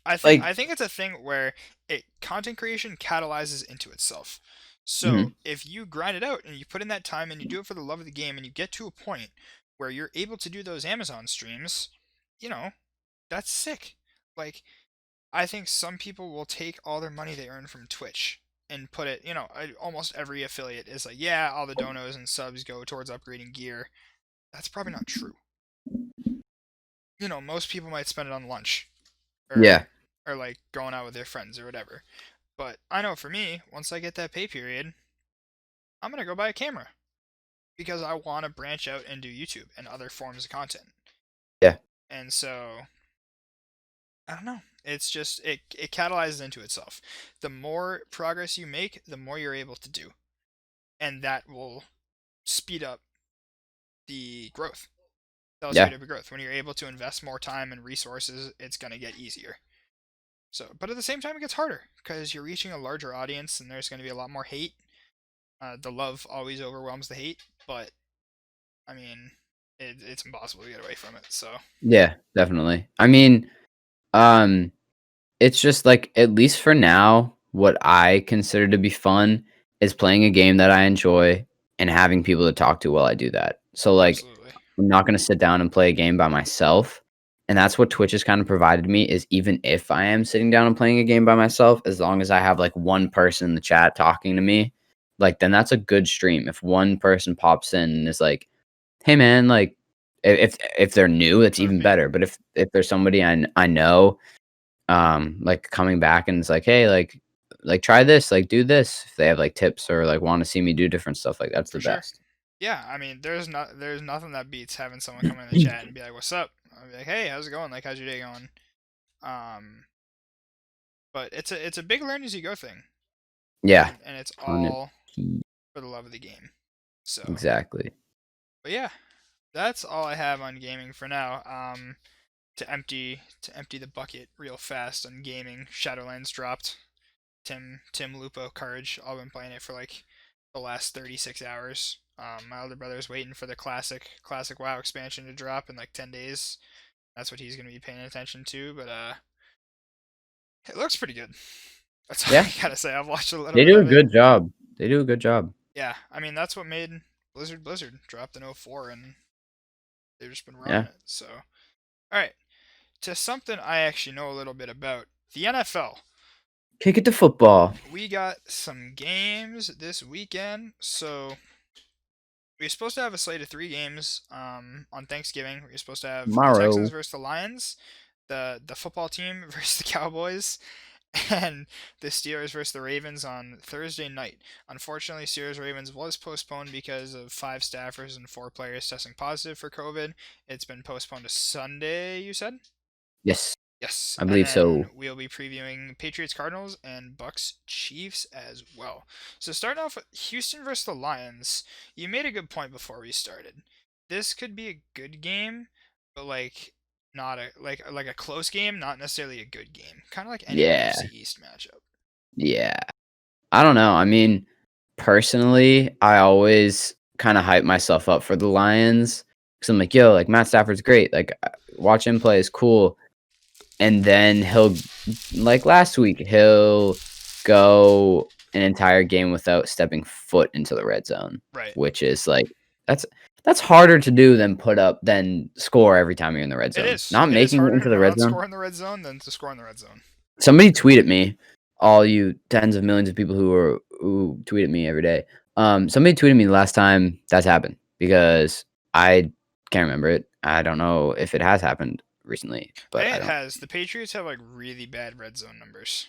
Speaker 1: I think
Speaker 2: Like,
Speaker 1: I think it's a thing where it content creation catalyzes into itself. So
Speaker 2: mhm,
Speaker 1: if you grind it out and you put in that time and you do it for the love of the game and you get to a point where you're able to do those Amazon streams, you know, that's sick. Like I think some people will take all their money they earn from Twitch and put it, almost every affiliate is like, yeah, all the donos and subs go towards upgrading gear. That's probably not true. Most people might spend it on lunch or
Speaker 2: yeah,
Speaker 1: or like going out with their friends or whatever. But I know for me, once I get that pay period, I'm gonna go buy a camera because I want to branch out and do YouTube and other forms of content.
Speaker 2: yeah,
Speaker 1: And so I don't know. It's just it catalyzes into itself. The more progress you make, the more you're able to do, and that will speed up the growth. That'll speed
Speaker 2: yeah,
Speaker 1: up your growth. When you're able to invest more time and resources, it's gonna get easier. So, but at the same time, it gets harder because you're reaching a larger audience, and there's going to be a lot more hate. The love always overwhelms the hate, but I mean, it's impossible to get away from it. So,
Speaker 2: yeah, definitely. I mean, um, it's just like, at least for now, what I consider to be fun is playing a game that I enjoy and having people to talk to while I do that. So like,
Speaker 1: absolutely,
Speaker 2: I'm not gonna sit down and play a game by myself, and that's what Twitch has kind of provided me, is even if I am sitting down and playing a game by myself, as long as I have, like, one person in the chat talking to me, like, then that's a good stream. If one person pops in and is like, "Hey, man," like, if they're new, it's
Speaker 1: that was
Speaker 2: even
Speaker 1: me.
Speaker 2: better, but if there's somebody I know, like, coming back and it's like, "Hey, like, try this, like, do this," if they have, like, tips or, like, wanna see me do different stuff, like, that's the
Speaker 1: For sure.
Speaker 2: best.
Speaker 1: Yeah, I mean, there's nothing that beats having someone come in the chat and be like, "What's up?" I'll be like, "Hey, how's it going? Like, how's your day going?" Um, but it's a big learn as you go thing,
Speaker 2: Yeah.
Speaker 1: and it's
Speaker 2: 100
Speaker 1: all for the love of the game. So,
Speaker 2: exactly.
Speaker 1: but yeah, that's all I have on gaming for now. To empty the bucket real fast on gaming, Shadowlands dropped. Tim Lupo Courage. I've been playing it for like the last 36 hours. My older brother's waiting for the classic WoW expansion to drop in like 10 days. That's what he's gonna be paying attention to. But it looks pretty good. That's all
Speaker 2: Yeah,
Speaker 1: I gotta say. I've watched a little
Speaker 2: they
Speaker 1: bit
Speaker 2: do a
Speaker 1: of it.
Speaker 2: good job. They do a good job.
Speaker 1: Yeah, I mean that's what made Blizzard dropped in '04, and they've just been running
Speaker 2: Yeah.
Speaker 1: it. So, all right, to something I actually know a little bit about, the NFL.
Speaker 2: Kick it to football.
Speaker 1: We got some games this weekend. So we are supposed to have a slate of 3 games on Thanksgiving. We are supposed to have the Texans
Speaker 2: Tomorrow.
Speaker 1: versus the Lions, the football team versus the Cowboys, and the Steelers versus the Ravens on Thursday night. Unfortunately, Steelers Ravens was postponed because of 5 staffers and 4 players testing positive for COVID. It's been postponed to Sunday, you said?
Speaker 2: Yes,
Speaker 1: Yes,
Speaker 2: I
Speaker 1: and
Speaker 2: believe
Speaker 1: then
Speaker 2: so.
Speaker 1: we'll be previewing Patriots Cardinals and Bucks Chiefs as well. So starting off with Houston versus the Lions, you made a good point before we started. This could be a good game, but like not a like a close game, not necessarily a good game. Kind of like any
Speaker 2: Yeah,
Speaker 1: NFC East matchup.
Speaker 2: yeah. I don't know. I mean, personally, I always kind of hype myself up for the Lions because I'm like, yo, like Matt Stafford's great. Like, watch him play is cool. And then like last week, he'll go an entire game without stepping foot into the red zone,
Speaker 1: Right.
Speaker 2: which is like, that's that's harder to do than score every time you're in the red
Speaker 1: It
Speaker 2: zone.
Speaker 1: is.
Speaker 2: Not
Speaker 1: It is
Speaker 2: making it
Speaker 1: harder
Speaker 2: into
Speaker 1: to
Speaker 2: the red
Speaker 1: not
Speaker 2: zone.
Speaker 1: score in the red zone than to score in the red zone.
Speaker 2: Somebody tweeted me, all you tens of millions of people who tweet at me every day. Somebody tweeted me the last time that's happened because I can't remember it. I don't know if it has happened recently,
Speaker 1: I
Speaker 2: but
Speaker 1: think
Speaker 2: I
Speaker 1: it
Speaker 2: don't.
Speaker 1: has. The Patriots have like really bad red zone numbers.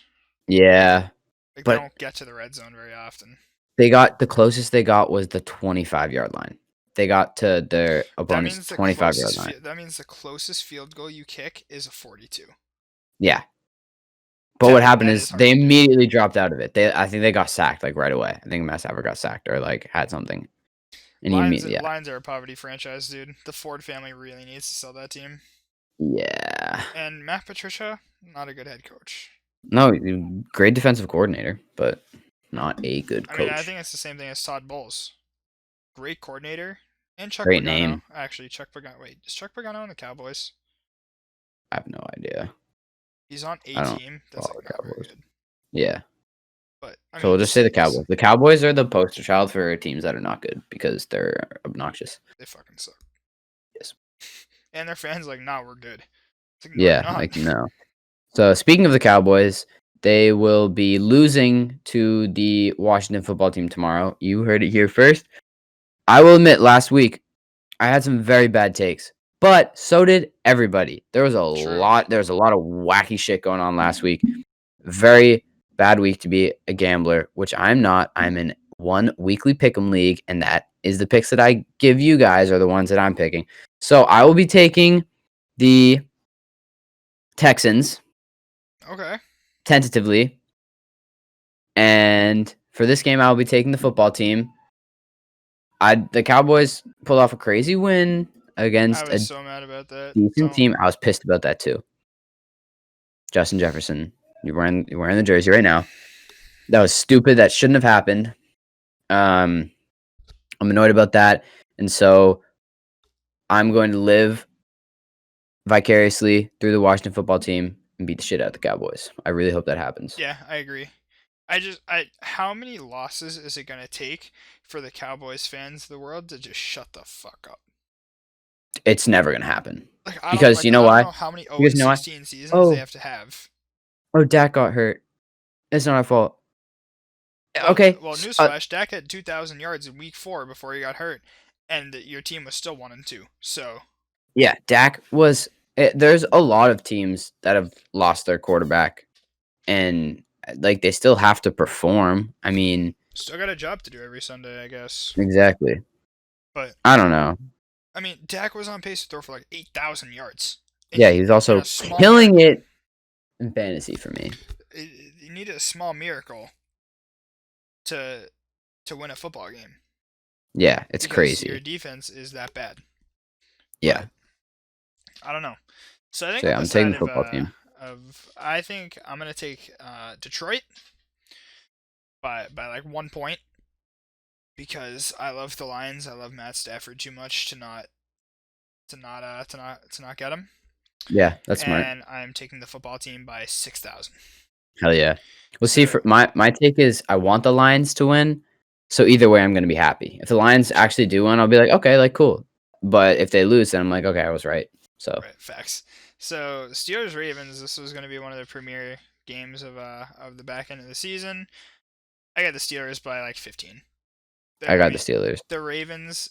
Speaker 2: Yeah,
Speaker 1: Like they
Speaker 2: but
Speaker 1: don't get to the red zone very often.
Speaker 2: they got the closest they got was the 25-yard line. They got to their
Speaker 1: That
Speaker 2: opponent's
Speaker 1: means the
Speaker 2: 25-yard
Speaker 1: closest
Speaker 2: line.
Speaker 1: that means the closest field goal you kick is a 42.
Speaker 2: Yeah. But what happened
Speaker 1: That
Speaker 2: is
Speaker 1: is hard
Speaker 2: they
Speaker 1: to do.
Speaker 2: immediately dropped out of it. I think they got sacked like right away. I think Matt Stafford got sacked or like had something. And he
Speaker 1: Lions
Speaker 2: immediately, yeah.
Speaker 1: Lions are a poverty franchise, dude. The Ford family really needs to sell that team.
Speaker 2: Yeah.
Speaker 1: And Matt Patricia, not a good head coach.
Speaker 2: No, great defensive coordinator, but not a good
Speaker 1: I mean, I
Speaker 2: coach.
Speaker 1: think it's the same thing as Todd Bowles. Great coordinator. And Chuck
Speaker 2: Great
Speaker 1: Pagano.
Speaker 2: name.
Speaker 1: Actually, Chuck Pagano. Wait, is Chuck Pagano on the Cowboys?
Speaker 2: I have no idea.
Speaker 1: He's on a
Speaker 2: I don't
Speaker 1: team that's
Speaker 2: follow
Speaker 1: like
Speaker 2: the
Speaker 1: not very
Speaker 2: Cowboys.
Speaker 1: good.
Speaker 2: Yeah.
Speaker 1: But I
Speaker 2: So
Speaker 1: mean,
Speaker 2: we'll just say the Cowboys. The Cowboys are the poster child for teams that are not good because they're obnoxious.
Speaker 1: they fucking suck.
Speaker 2: Yes.
Speaker 1: And their fans like, nah, we're good. It's like, no, you're
Speaker 2: Yeah,
Speaker 1: not.
Speaker 2: like no. So speaking of the Cowboys, they will be losing to the Washington football team tomorrow. You heard it here first. I will admit, last week I had some very bad takes, but so did everybody. There was a
Speaker 1: True.
Speaker 2: lot. There was a lot of wacky shit going on last week. Very bad week to be a gambler, which I'm not. I'm in one weekly pick'em league, and that is the picks that I give you guys are the ones that I'm picking. So I will be taking the Texans
Speaker 1: Okay.
Speaker 2: tentatively, and for this game, I'll be taking the football team. The Cowboys pulled off a crazy win
Speaker 1: I
Speaker 2: against
Speaker 1: was
Speaker 2: a
Speaker 1: so mad about that.
Speaker 2: decent team. I was pissed about that too. Justin Jefferson, you're wearing the jersey right now. That was stupid. That shouldn't have happened. I'm annoyed about that, and so I'm going to live vicariously through the Washington football team and beat the shit out of the Cowboys. I really hope that happens.
Speaker 1: Yeah, I agree. How many losses is it gonna take for the Cowboys fans of the world to just shut the fuck up?
Speaker 2: It's never gonna happen
Speaker 1: Like, I don't
Speaker 2: because
Speaker 1: like.
Speaker 2: you know
Speaker 1: I don't
Speaker 2: why?
Speaker 1: know how many 0
Speaker 2: Because
Speaker 1: and
Speaker 2: you know why?
Speaker 1: 16 seasons they
Speaker 2: Oh,
Speaker 1: have to have.
Speaker 2: Dak got hurt. It's not our fault.
Speaker 1: Well,
Speaker 2: Okay.
Speaker 1: well, newsflash: Dak had 2,000 yards in Week 4 before he got hurt, and your team was still 1-2. So
Speaker 2: Yeah, Dak was. There's a lot of teams that have lost their quarterback, and like they still have to perform. I mean,
Speaker 1: still got a job to do every Sunday, I guess.
Speaker 2: exactly.
Speaker 1: But
Speaker 2: I don't know.
Speaker 1: I mean, Dak was on pace to throw for like 8,000 yards.
Speaker 2: Yeah, he's
Speaker 1: In
Speaker 2: also
Speaker 1: a small
Speaker 2: killing
Speaker 1: miracle.
Speaker 2: it in fantasy for me.
Speaker 1: You need a small miracle to win a football game.
Speaker 2: Yeah, it's
Speaker 1: Because
Speaker 2: crazy.
Speaker 1: your defense is that bad.
Speaker 2: Yeah.
Speaker 1: But I don't know. So I think
Speaker 2: So yeah,
Speaker 1: on
Speaker 2: I'm
Speaker 1: the
Speaker 2: taking
Speaker 1: side
Speaker 2: the football team.
Speaker 1: I think I'm gonna take Detroit by like 1 point because I love the Lions. I love Matt Stafford too much to not get him.
Speaker 2: Yeah, that's smart.
Speaker 1: And I'm taking the football team by 6,000.
Speaker 2: Hell yeah. Well, see,
Speaker 1: So
Speaker 2: for my take is I want the Lions to win. So either way, I'm gonna be happy. If the Lions actually do win, I'll be like, okay, like cool. But if they lose, then I'm like, okay, I was right. So
Speaker 1: right, facts. So Steelers Ravens. This was gonna be one of the premier games of the back end of the season. I got the Steelers by like 15.
Speaker 2: I
Speaker 1: I
Speaker 2: got the
Speaker 1: mean,
Speaker 2: Steelers.
Speaker 1: the Ravens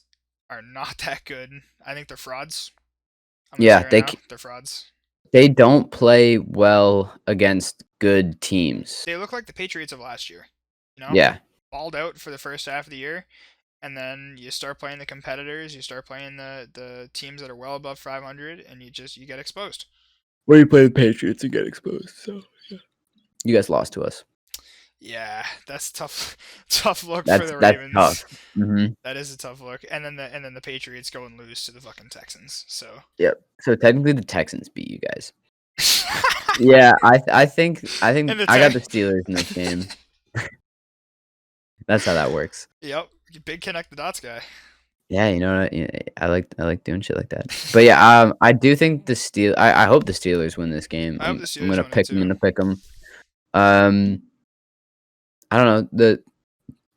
Speaker 1: are not that good. I think they're frauds. I'm gonna
Speaker 2: Yeah,
Speaker 1: say right now, they're frauds.
Speaker 2: they don't play well against good teams.
Speaker 1: They look like the Patriots of last year. You know,
Speaker 2: Yeah,
Speaker 1: balled out for the first half of the year, and then you start playing the competitors. You start playing the teams that are well above 500, and you get exposed.
Speaker 2: where you play the Patriots, you get exposed. So yeah. You guys lost to us.
Speaker 1: Yeah, that's tough. Tough look for
Speaker 2: That's
Speaker 1: the
Speaker 2: that's tough.
Speaker 1: Ravens.
Speaker 2: Mm-hmm.
Speaker 1: That is a tough look. And then the Patriots go and lose to the fucking Texans. So
Speaker 2: Yep. So technically, the Texans beat you guys. Yeah, I think
Speaker 1: And the
Speaker 2: I got
Speaker 1: Te-
Speaker 2: the Steelers in this game. That's how that works.
Speaker 1: Yep, big connect the dots guy.
Speaker 2: Yeah, you know what? Yeah, I like doing shit like that. But yeah, I do think I hope the Steelers win this game.
Speaker 1: I hope the
Speaker 2: I'm
Speaker 1: Steelers
Speaker 2: gonna
Speaker 1: win it
Speaker 2: pick them.
Speaker 1: too.
Speaker 2: I don't know. The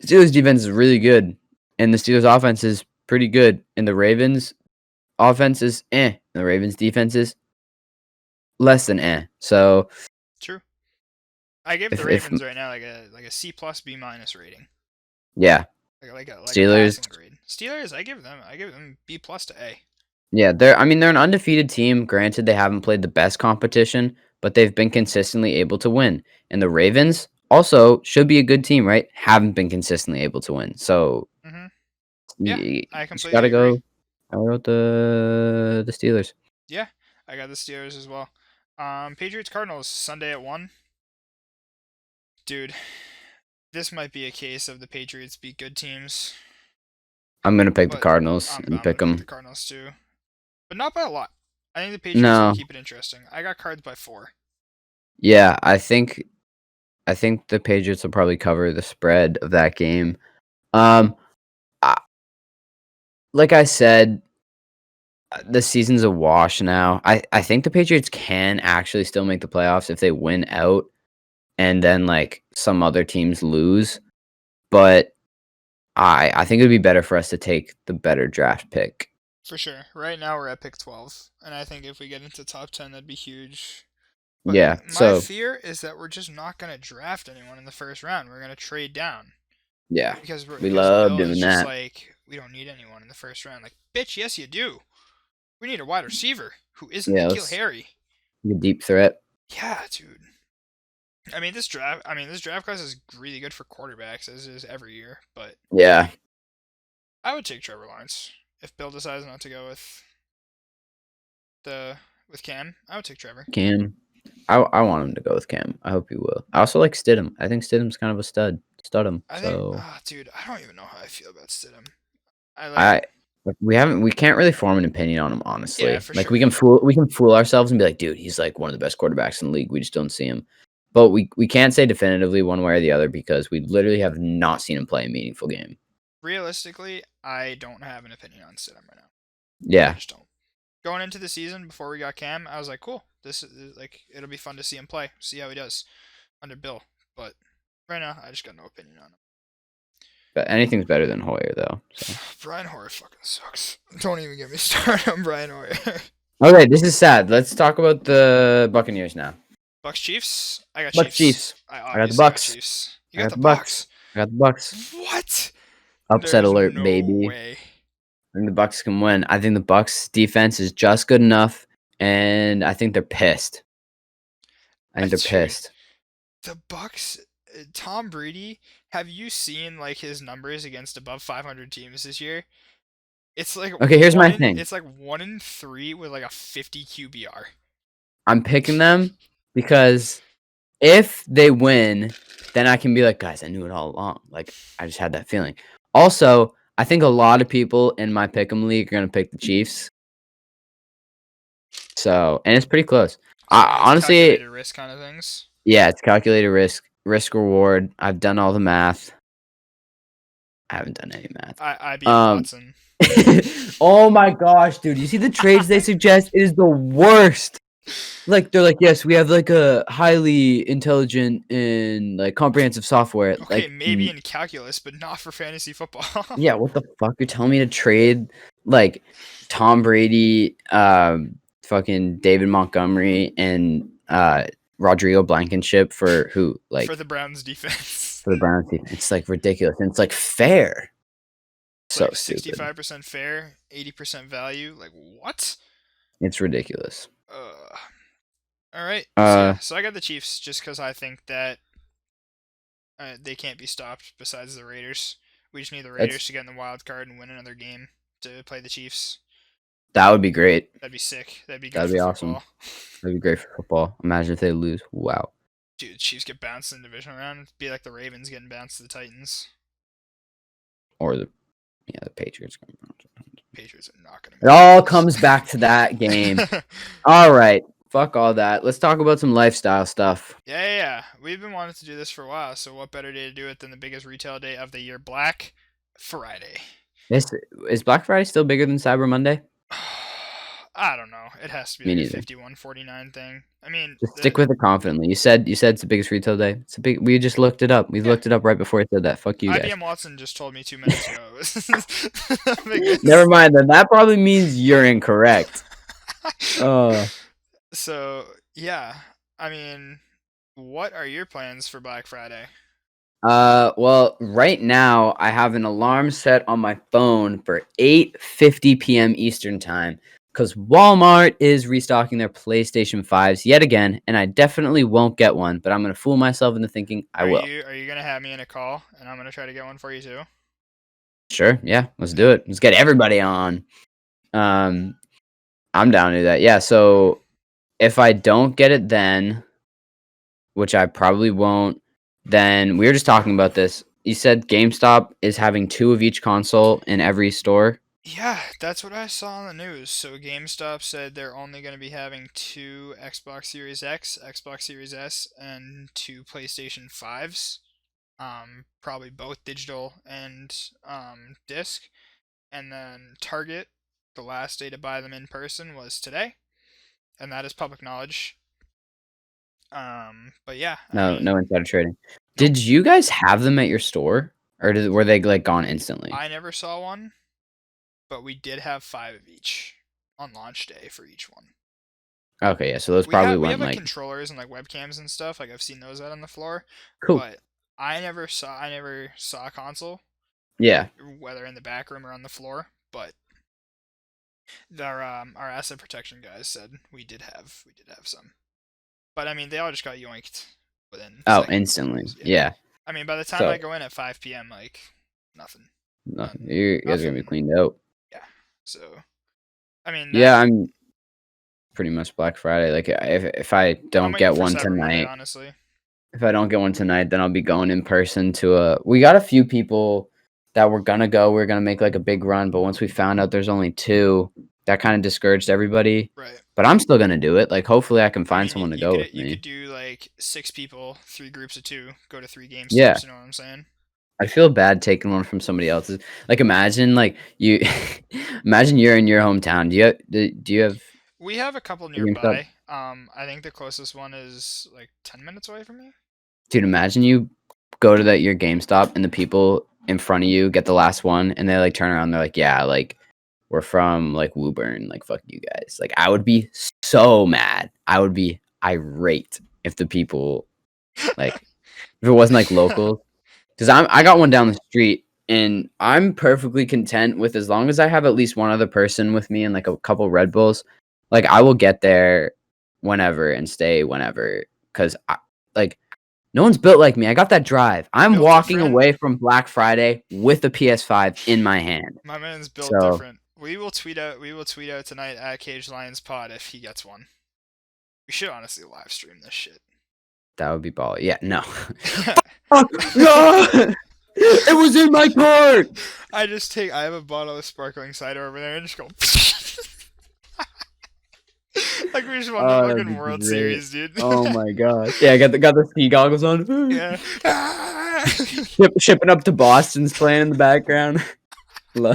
Speaker 2: Steelers defense is really good, and the Steelers offense is pretty good, and the Ravens offense is and the Ravens defense is less than So
Speaker 1: True. I give the
Speaker 2: if
Speaker 1: Ravens right now like a C plus B minus rating.
Speaker 2: yeah,
Speaker 1: Like a
Speaker 2: Steelers.
Speaker 1: passing grade. Steelers, I give them B plus to A.
Speaker 2: Yeah, they're an undefeated team. Granted, they haven't played the best competition, but they've been consistently able to win. And the Ravens also should be a good team, right? Haven't been consistently able to win. So
Speaker 1: Mhm. Yeah,
Speaker 2: you
Speaker 1: I
Speaker 2: just
Speaker 1: completely
Speaker 2: gotta
Speaker 1: agree.
Speaker 2: go. I wrote the Steelers.
Speaker 1: Yeah, I got the Steelers as well. Patriots Cardinals Sunday at 1. Dude, this might be a case of the Patriots beat good teams,
Speaker 2: I'm gonna pick the
Speaker 1: but
Speaker 2: Cardinals
Speaker 1: I'm
Speaker 2: and
Speaker 1: gonna
Speaker 2: pick
Speaker 1: pick the
Speaker 2: them.
Speaker 1: Cardinals too, but not by a lot. I think the Patriots will
Speaker 2: No,
Speaker 1: keep it interesting. I got Cards by 4.
Speaker 2: yeah, I think I think the Patriots will probably cover the spread of that game. Um, I, like I said, the season's a wash now. I think the Patriots can actually still make the playoffs if they win out and then like some other teams lose. But I think it would be better for us to take the better draft pick.
Speaker 1: For sure. Right now we're at pick 12, and I think if we get into top 10, that'd be huge. But
Speaker 2: Yeah.
Speaker 1: my
Speaker 2: So
Speaker 1: fear is that we're just not gonna draft anyone in the first round. We're gonna trade down
Speaker 2: yeah, we
Speaker 1: because
Speaker 2: love
Speaker 1: Bill
Speaker 2: doing
Speaker 1: is just
Speaker 2: that.
Speaker 1: like, we don't need anyone in the first round. Like, bitch, yes you do. We need a wide receiver who isn't
Speaker 2: Yeah,
Speaker 1: N'Keal
Speaker 2: let's
Speaker 1: Harry.
Speaker 2: be a deep threat.
Speaker 1: Yeah, dude. This draft class is really good for quarterbacks, as is every year. But
Speaker 2: Yeah.
Speaker 1: I would take Trevor Lawrence if Bill decides not to go with Cam. I would take Trevor.
Speaker 2: Cam. I want him to go with Cam. I hope he will. I also like Stidham. I think Stidham's kind of a stud. Studham.
Speaker 1: I think,
Speaker 2: So
Speaker 1: dude, I don't even know how I feel about Stidham. I like,
Speaker 2: I like, we can't really form an opinion on him,
Speaker 1: yeah,
Speaker 2: honestly.
Speaker 1: for
Speaker 2: Like
Speaker 1: sure.
Speaker 2: we can fool ourselves and be like, dude, he's like one of the best quarterbacks in the league. We just don't see him. But we can't say definitively one way or the other because we literally have not seen him play a meaningful game.
Speaker 1: Realistically, I don't have an opinion on Stidham right now. I
Speaker 2: Yeah.
Speaker 1: just don't. Going into the season before we got Cam, I was like, cool. This is like, it'll be fun to see him play, see how he does under Bill. But right now, I just got no opinion on him.
Speaker 2: But anything's better than Hoyer though. So.
Speaker 1: Brian Hoyer fucking sucks. Don't even get me started on Brian Hoyer.
Speaker 2: Okay, this is sad. Let's talk about the Buccaneers now.
Speaker 1: Bucks Chiefs. I got
Speaker 2: Bucks Chiefs.
Speaker 1: I
Speaker 2: got the
Speaker 1: obviously
Speaker 2: Bucks.
Speaker 1: Chiefs. You
Speaker 2: I
Speaker 1: got
Speaker 2: got
Speaker 1: the
Speaker 2: the Bucks.
Speaker 1: Bucks.
Speaker 2: I got the Bucks.
Speaker 1: What?
Speaker 2: Upset
Speaker 1: There's
Speaker 2: alert,
Speaker 1: no
Speaker 2: baby.
Speaker 1: way.
Speaker 2: I think the Bucks can win. I think the Bucks defense is just good enough, and I think they're pissed. I think they're
Speaker 1: Dude,
Speaker 2: pissed.
Speaker 1: The Bucks, Tom Brady. Have you seen like his numbers against above 500 teams this year? It's like
Speaker 2: Okay, here's my thing.
Speaker 1: It's like 1-3 with like a 50 QBR.
Speaker 2: I'm picking them because if they win, then I can be like, guys, I knew it all along. Like, I just had that feeling. Also, I think a lot of people in my pick'em league are gonna pick the Chiefs. So, and it's pretty close.
Speaker 1: So it's
Speaker 2: Honestly,
Speaker 1: calculated risk kind of things.
Speaker 2: yeah, it's calculated risk reward. I've done all the math. I haven't done any math.
Speaker 1: IBM Watson.
Speaker 2: Oh my gosh, dude! You see the trades they suggest? It is the worst. Like they're like, yes, we have like a highly intelligent and like comprehensive software.
Speaker 1: Okay,
Speaker 2: Like,
Speaker 1: maybe in calculus, but not for fantasy football.
Speaker 2: yeah, what the fuck? You're telling me to trade like Tom Brady, fucking David Montgomery, and Rodrigo Blankenship for who? Like
Speaker 1: for the Browns defense.
Speaker 2: for the Browns team. It's like ridiculous. And it's like fair. So
Speaker 1: like
Speaker 2: stupid.
Speaker 1: 65% fair, 80% value. Like what?
Speaker 2: It's ridiculous.
Speaker 1: All right. So I got the Chiefs just because I think that they can't be stopped. Besides the Raiders, we just need the Raiders to get in the wild card and win another game to play the Chiefs.
Speaker 2: That would be great.
Speaker 1: That'd be sick. That'd be good.
Speaker 2: That'd be
Speaker 1: for
Speaker 2: awesome.
Speaker 1: Football.
Speaker 2: That'd be great for football. Imagine if they lose. Wow.
Speaker 1: Dude, the Chiefs get bounced in the divisional round. It'd be like the Ravens getting bounced to the Titans.
Speaker 2: Or the Patriots.
Speaker 1: Patriots are not gonna.
Speaker 2: It all comes back to that game. All right. Fuck all that. Let's talk about some lifestyle stuff.
Speaker 1: Yeah. We've been wanting to do this for a while, so what better day to do it than the biggest retail day of the year, Black Friday?
Speaker 2: Is Black Friday still bigger than Cyber Monday?
Speaker 1: I don't know. It has to be like a 51.49 thing. I mean,
Speaker 2: just stick with it confidently. You said it's the biggest retail day. It's a big. We just looked it up. We looked it up right before I said that. Fuck you guys.
Speaker 1: IBM Watson just told me 2 minutes ago.
Speaker 2: Never mind. Then that probably means you're incorrect.
Speaker 1: So yeah, I mean, what are your plans for Black Friday?
Speaker 2: Well, right now I have an alarm set on my phone for 8:50 p.m. Eastern time because Walmart is restocking their PlayStation 5s yet again, and I definitely won't get one, but I'm gonna fool myself into thinking I will.
Speaker 1: Are you gonna have me in a call, and I'm gonna try to get one for you too?
Speaker 2: Sure, yeah, let's do it. Let's get everybody on. I'm down to do that. Yeah, so if I don't get it then, which I probably won't, then we were just talking about this. You said GameStop is having 2 of each console in every store.
Speaker 1: Yeah, that's what I saw on the news. So GameStop said they're only going to be having two Xbox Series X, Xbox Series S, and two PlayStation 5s. Probably both digital and disc. And then Target, the last day to buy them in person was today, and that is public knowledge. But yeah, I
Speaker 2: No,
Speaker 1: mean,
Speaker 2: no insider trading.
Speaker 1: nope.
Speaker 2: Did you guys have them at your store, or were they like gone instantly?
Speaker 1: I never saw one, but we did have five of each on launch day for each one.
Speaker 2: Okay, yeah. So those
Speaker 1: We
Speaker 2: probably
Speaker 1: have we have
Speaker 2: went
Speaker 1: like
Speaker 2: like
Speaker 1: controllers and like webcams and stuff. Like I've seen those out on the floor,
Speaker 2: cool.
Speaker 1: but I never saw a console,
Speaker 2: Yeah.
Speaker 1: whether in the back room or on the floor. But our asset protection guys said we did have some. But I mean, they all just got yoinked within
Speaker 2: Oh,
Speaker 1: seconds,
Speaker 2: instantly.
Speaker 1: anyways. Yeah.
Speaker 2: Yeah.
Speaker 1: I mean, by the time I
Speaker 2: So
Speaker 1: go in at 5 p.m., like nothing,
Speaker 2: nothing.
Speaker 1: none,
Speaker 2: You guys are gonna be
Speaker 1: nothing.
Speaker 2: cleaned out.
Speaker 1: Yeah. So I mean
Speaker 2: Yeah,
Speaker 1: that.
Speaker 2: I'm pretty much Black Friday. Like if I
Speaker 1: I'm
Speaker 2: don't
Speaker 1: waiting
Speaker 2: get
Speaker 1: for
Speaker 2: one
Speaker 1: Cyber Monday,
Speaker 2: tonight,
Speaker 1: honestly.
Speaker 2: then I'll be going in person to a. We got a few people that were gonna go. We are gonna make like a big run, but once we found out there's only two, that kind of discouraged everybody.
Speaker 1: Right.
Speaker 2: But I'm still gonna do it. Like hopefully I can
Speaker 1: I
Speaker 2: find
Speaker 1: mean,
Speaker 2: someone to
Speaker 1: you
Speaker 2: go
Speaker 1: could
Speaker 2: with
Speaker 1: you could
Speaker 2: me.
Speaker 1: do like 6 people, three groups of two, go to three game
Speaker 2: Yeah.
Speaker 1: stops. You know what I'm saying?
Speaker 2: I feel bad taking one from somebody else's. Like imagine like you imagine you're in your hometown. Do you have
Speaker 1: We have a couple
Speaker 2: a GameStop?
Speaker 1: nearby. I think the closest one is like 10 minutes away from me.
Speaker 2: Dude, imagine you go to that your GameStop and the people in front of you get the last one and they like turn around and they're like, "Yeah, like we're from like Woburn, like fuck you guys." Like I would be so mad. I would be irate if the people like if it wasn't like local. Because I
Speaker 1: Yeah.
Speaker 2: got one down the street and I'm perfectly content with as long as I have at least one other person with me and like a couple Red Bulls. Like I will get there whenever and stay whenever. Because like no one's built like me. I got that drive. I'm
Speaker 1: Built
Speaker 2: walking
Speaker 1: different.
Speaker 2: away from Black Friday with a PS5 in my hand.
Speaker 1: My man's built
Speaker 2: So
Speaker 1: different. We will tweet out tonight at Cage Lions Pod if he gets one. We should honestly live stream this shit.
Speaker 2: that would be ball. Yeah, no. No! It was in my cart.
Speaker 1: I have a bottle of sparkling cider over there and just go like we just won the
Speaker 2: Oh, that'd
Speaker 1: fucking
Speaker 2: be
Speaker 1: World
Speaker 2: great.
Speaker 1: Series, dude.
Speaker 2: Oh my gosh. Yeah, I got the ski goggles on.
Speaker 1: Yeah.
Speaker 2: Shipping up to Boston's playing in the background. Lo-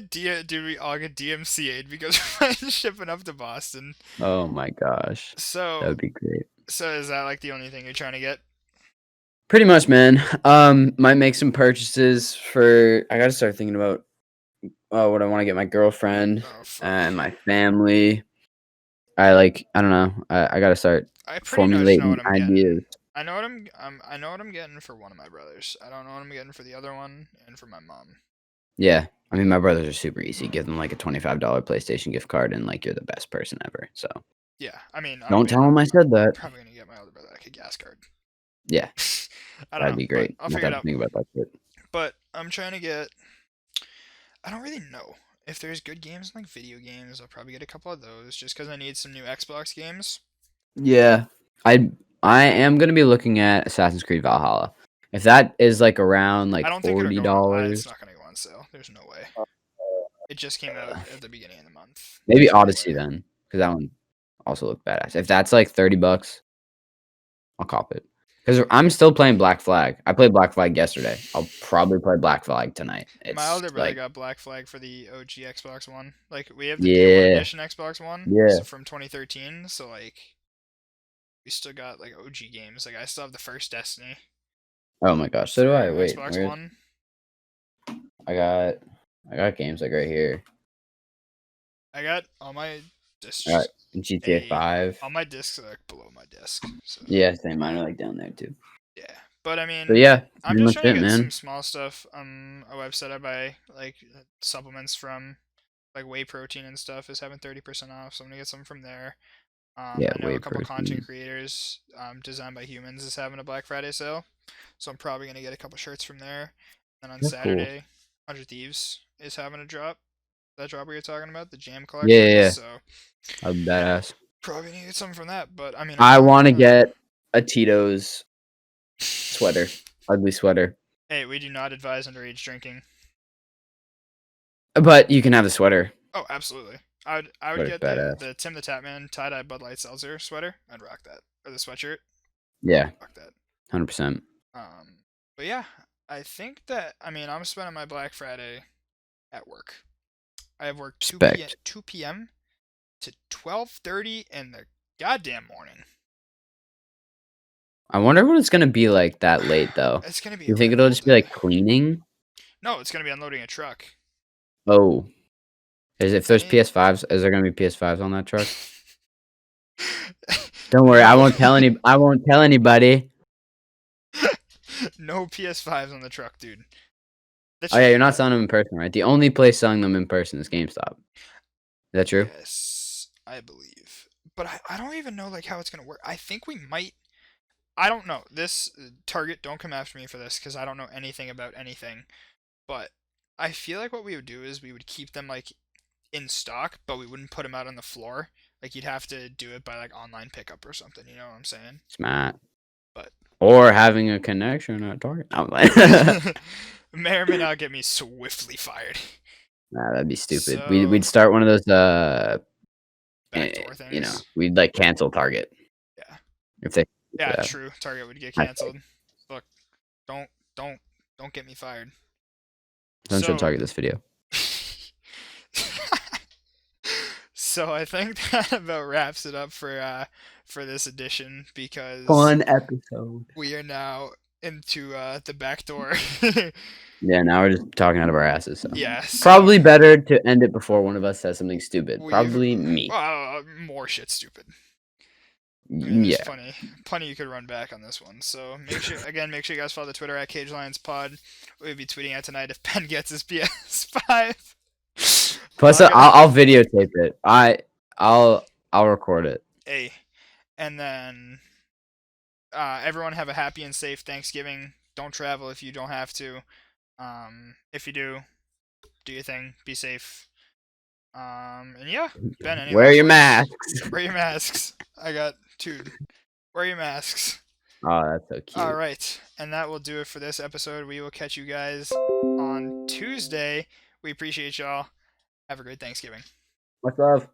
Speaker 1: Dude, we all get DMCA'd because we're shipping up to Boston.
Speaker 2: oh my gosh. That
Speaker 1: So,
Speaker 2: would be great.
Speaker 1: so is that like the only thing you're trying to get?
Speaker 2: Pretty much, man. Might make some purchases for I gotta start thinking about what I want to get my girlfriend
Speaker 1: Oh fuck.
Speaker 2: and my family. I don't know. I gotta start
Speaker 1: I pretty much know
Speaker 2: formulating
Speaker 1: what I'm
Speaker 2: ideas.
Speaker 1: getting. I know what I'm getting for one of my brothers. I don't know what I'm getting for the other one and for my mom.
Speaker 2: Yeah. I mean my brothers are super easy. Give them like a $25 PlayStation gift card and like you're the best person ever. So
Speaker 1: Yeah, I mean,
Speaker 2: don't tell them I said that.
Speaker 1: probably gonna get my older brother like a gas card.
Speaker 2: Yeah,
Speaker 1: I don't
Speaker 2: that'd
Speaker 1: know,
Speaker 2: be
Speaker 1: but
Speaker 2: great.
Speaker 1: I'll
Speaker 2: Not
Speaker 1: figure
Speaker 2: to
Speaker 1: it
Speaker 2: have to
Speaker 1: out.
Speaker 2: think about that shit.
Speaker 1: But I'm trying to get. I don't really know if there's good games like video games. I'll probably get a couple of those just because I need some new Xbox games.
Speaker 2: Yeah. I am gonna be looking at Assassin's Creed Valhalla. If that is like around
Speaker 1: I
Speaker 2: like
Speaker 1: don't think it'll go on. It's
Speaker 2: $40,
Speaker 1: not gonna go on sale. There's no way. It just came out
Speaker 2: uh,
Speaker 1: at the beginning of the month.
Speaker 2: maybe
Speaker 1: There's no
Speaker 2: Odyssey
Speaker 1: way.
Speaker 2: then, because that one also looked badass. If that's like $30, I'll cop it. Because I'm still playing Black Flag. I played Black Flag yesterday. I'll probably play Black Flag tonight.
Speaker 1: My
Speaker 2: It's
Speaker 1: older brother
Speaker 2: like,
Speaker 1: got Black Flag for the OG Xbox One. Like we have the Day One
Speaker 2: yeah,
Speaker 1: Edition Xbox One,
Speaker 2: yeah.
Speaker 1: so from 2013. So like we still got like OG games. Like I still have the first Destiny
Speaker 2: Oh my gosh, so do I.
Speaker 1: for
Speaker 2: Wait,
Speaker 1: Xbox
Speaker 2: where's
Speaker 1: One.
Speaker 2: I got I got games like right here.
Speaker 1: I got all my
Speaker 2: I got
Speaker 1: discs.
Speaker 2: GTA 5.
Speaker 1: All my discs are like below my desk. So
Speaker 2: Yeah, same. Mine are like down there too.
Speaker 1: yeah, but I
Speaker 2: But
Speaker 1: mean,
Speaker 2: yeah,
Speaker 1: I'm
Speaker 2: pretty
Speaker 1: just
Speaker 2: much
Speaker 1: trying to
Speaker 2: it,
Speaker 1: get some
Speaker 2: man.
Speaker 1: small stuff on a website I buy, like supplements from, like whey protein and stuff is having 30% off. So I'm gonna get some from there.
Speaker 2: Yeah,
Speaker 1: I know
Speaker 2: whey
Speaker 1: a couple content
Speaker 2: protein.
Speaker 1: creators, Designed by Humans is having a Black Friday sale, so I'm probably gonna get a couple shirts from there. And on
Speaker 2: That's cool.
Speaker 1: Saturday, 100 Thieves is having a drop. That drop we were talking about, the Jam
Speaker 2: Yeah,
Speaker 1: collection.
Speaker 2: yeah.
Speaker 1: So
Speaker 2: I'll be badass.
Speaker 1: probably need to get something from that. But I mean, I'm
Speaker 2: I
Speaker 1: probably
Speaker 2: want to
Speaker 1: gonna.
Speaker 2: get a Tito's sweater, ugly sweater.
Speaker 1: Hey, we do not advise underage drinking.
Speaker 2: But you can have the sweater.
Speaker 1: Oh, absolutely. I would
Speaker 2: Sweater's
Speaker 1: get
Speaker 2: badass.
Speaker 1: the Tim the Tatman tie dye Bud Light Seltzer sweater. I'd rock that, or the sweatshirt.
Speaker 2: Yeah,
Speaker 1: Rock that.
Speaker 2: 100%.
Speaker 1: But yeah, I think that I'm spending my Black Friday at work. I have work 2 p.m.
Speaker 2: Respect.
Speaker 1: 2 p.m. to 12:30 in the goddamn morning.
Speaker 2: I wonder what it's gonna be like that late though.
Speaker 1: It's gonna be
Speaker 2: You
Speaker 1: a
Speaker 2: think
Speaker 1: really
Speaker 2: it'll
Speaker 1: cold
Speaker 2: just be
Speaker 1: day.
Speaker 2: like cleaning?
Speaker 1: No, it's gonna be unloading a truck.
Speaker 2: Oh, if
Speaker 1: I
Speaker 2: there's
Speaker 1: mean,
Speaker 2: PS5s, is there gonna be PS5s on that truck? Don't worry, I
Speaker 1: no,
Speaker 2: won't tell any. I won't tell anybody.
Speaker 1: no PS5s on the truck, dude. That
Speaker 2: Oh yeah,
Speaker 1: should
Speaker 2: you're not selling them in person, right? The only place selling them in person is GameStop. Is that true?
Speaker 1: yes, I believe. But I don't even know like how it's gonna work. I think we might. I don't know. This Target, don't come after me for this because I don't know anything about anything. But I feel like what we would do is we would keep them like in stock, but we wouldn't put them out on the floor. Like you'd have to do it by like online pickup or something. You know what I'm saying?
Speaker 2: Smart.
Speaker 1: But
Speaker 2: Or having a connection at Target. I'm like,
Speaker 1: may or may not get me swiftly fired.
Speaker 2: nah, that'd be stupid.
Speaker 1: So
Speaker 2: We'd start one of those.
Speaker 1: backdoor
Speaker 2: You know,
Speaker 1: things.
Speaker 2: we'd like cancel Target
Speaker 1: Yeah.
Speaker 2: if they.
Speaker 1: Yeah,
Speaker 2: Yeah,
Speaker 1: true. Target would get
Speaker 2: I think.
Speaker 1: canceled. Look, don't don't don't get me fired.
Speaker 2: Don't show
Speaker 1: So
Speaker 2: Target this video.
Speaker 1: so I think that about wraps it up for this edition because
Speaker 2: Fun episode.
Speaker 1: we are now into the back door.
Speaker 2: Yeah, now we're just talking out of our asses. So
Speaker 1: Yeah, so
Speaker 2: probably better to end it before one of us says something stupid.
Speaker 1: we've
Speaker 2: Probably me.
Speaker 1: more shit stupid. I mean, there's
Speaker 2: Yeah.
Speaker 1: plenty you could run back on this one. So make sure you guys follow the Twitter at Cage Lions Pod. We'll be tweeting out tonight if Ben gets his PS5.
Speaker 2: Plus,
Speaker 1: Not gonna-
Speaker 2: I'll videotape it. I'll record it.
Speaker 1: Hey, and then everyone have a happy and safe Thanksgiving. Don't travel if you don't have to. If you do, do your thing. Be safe. And yeah, Ben, any
Speaker 2: Wear
Speaker 1: last
Speaker 2: your
Speaker 1: words?
Speaker 2: mask.
Speaker 1: Wear your masks. I got two. Wear your masks.
Speaker 2: Oh, that's so cute.
Speaker 1: All right, and that will do it for this episode. We will catch you guys on Tuesday. We appreciate y'all. Have a great Thanksgiving.
Speaker 2: Much love.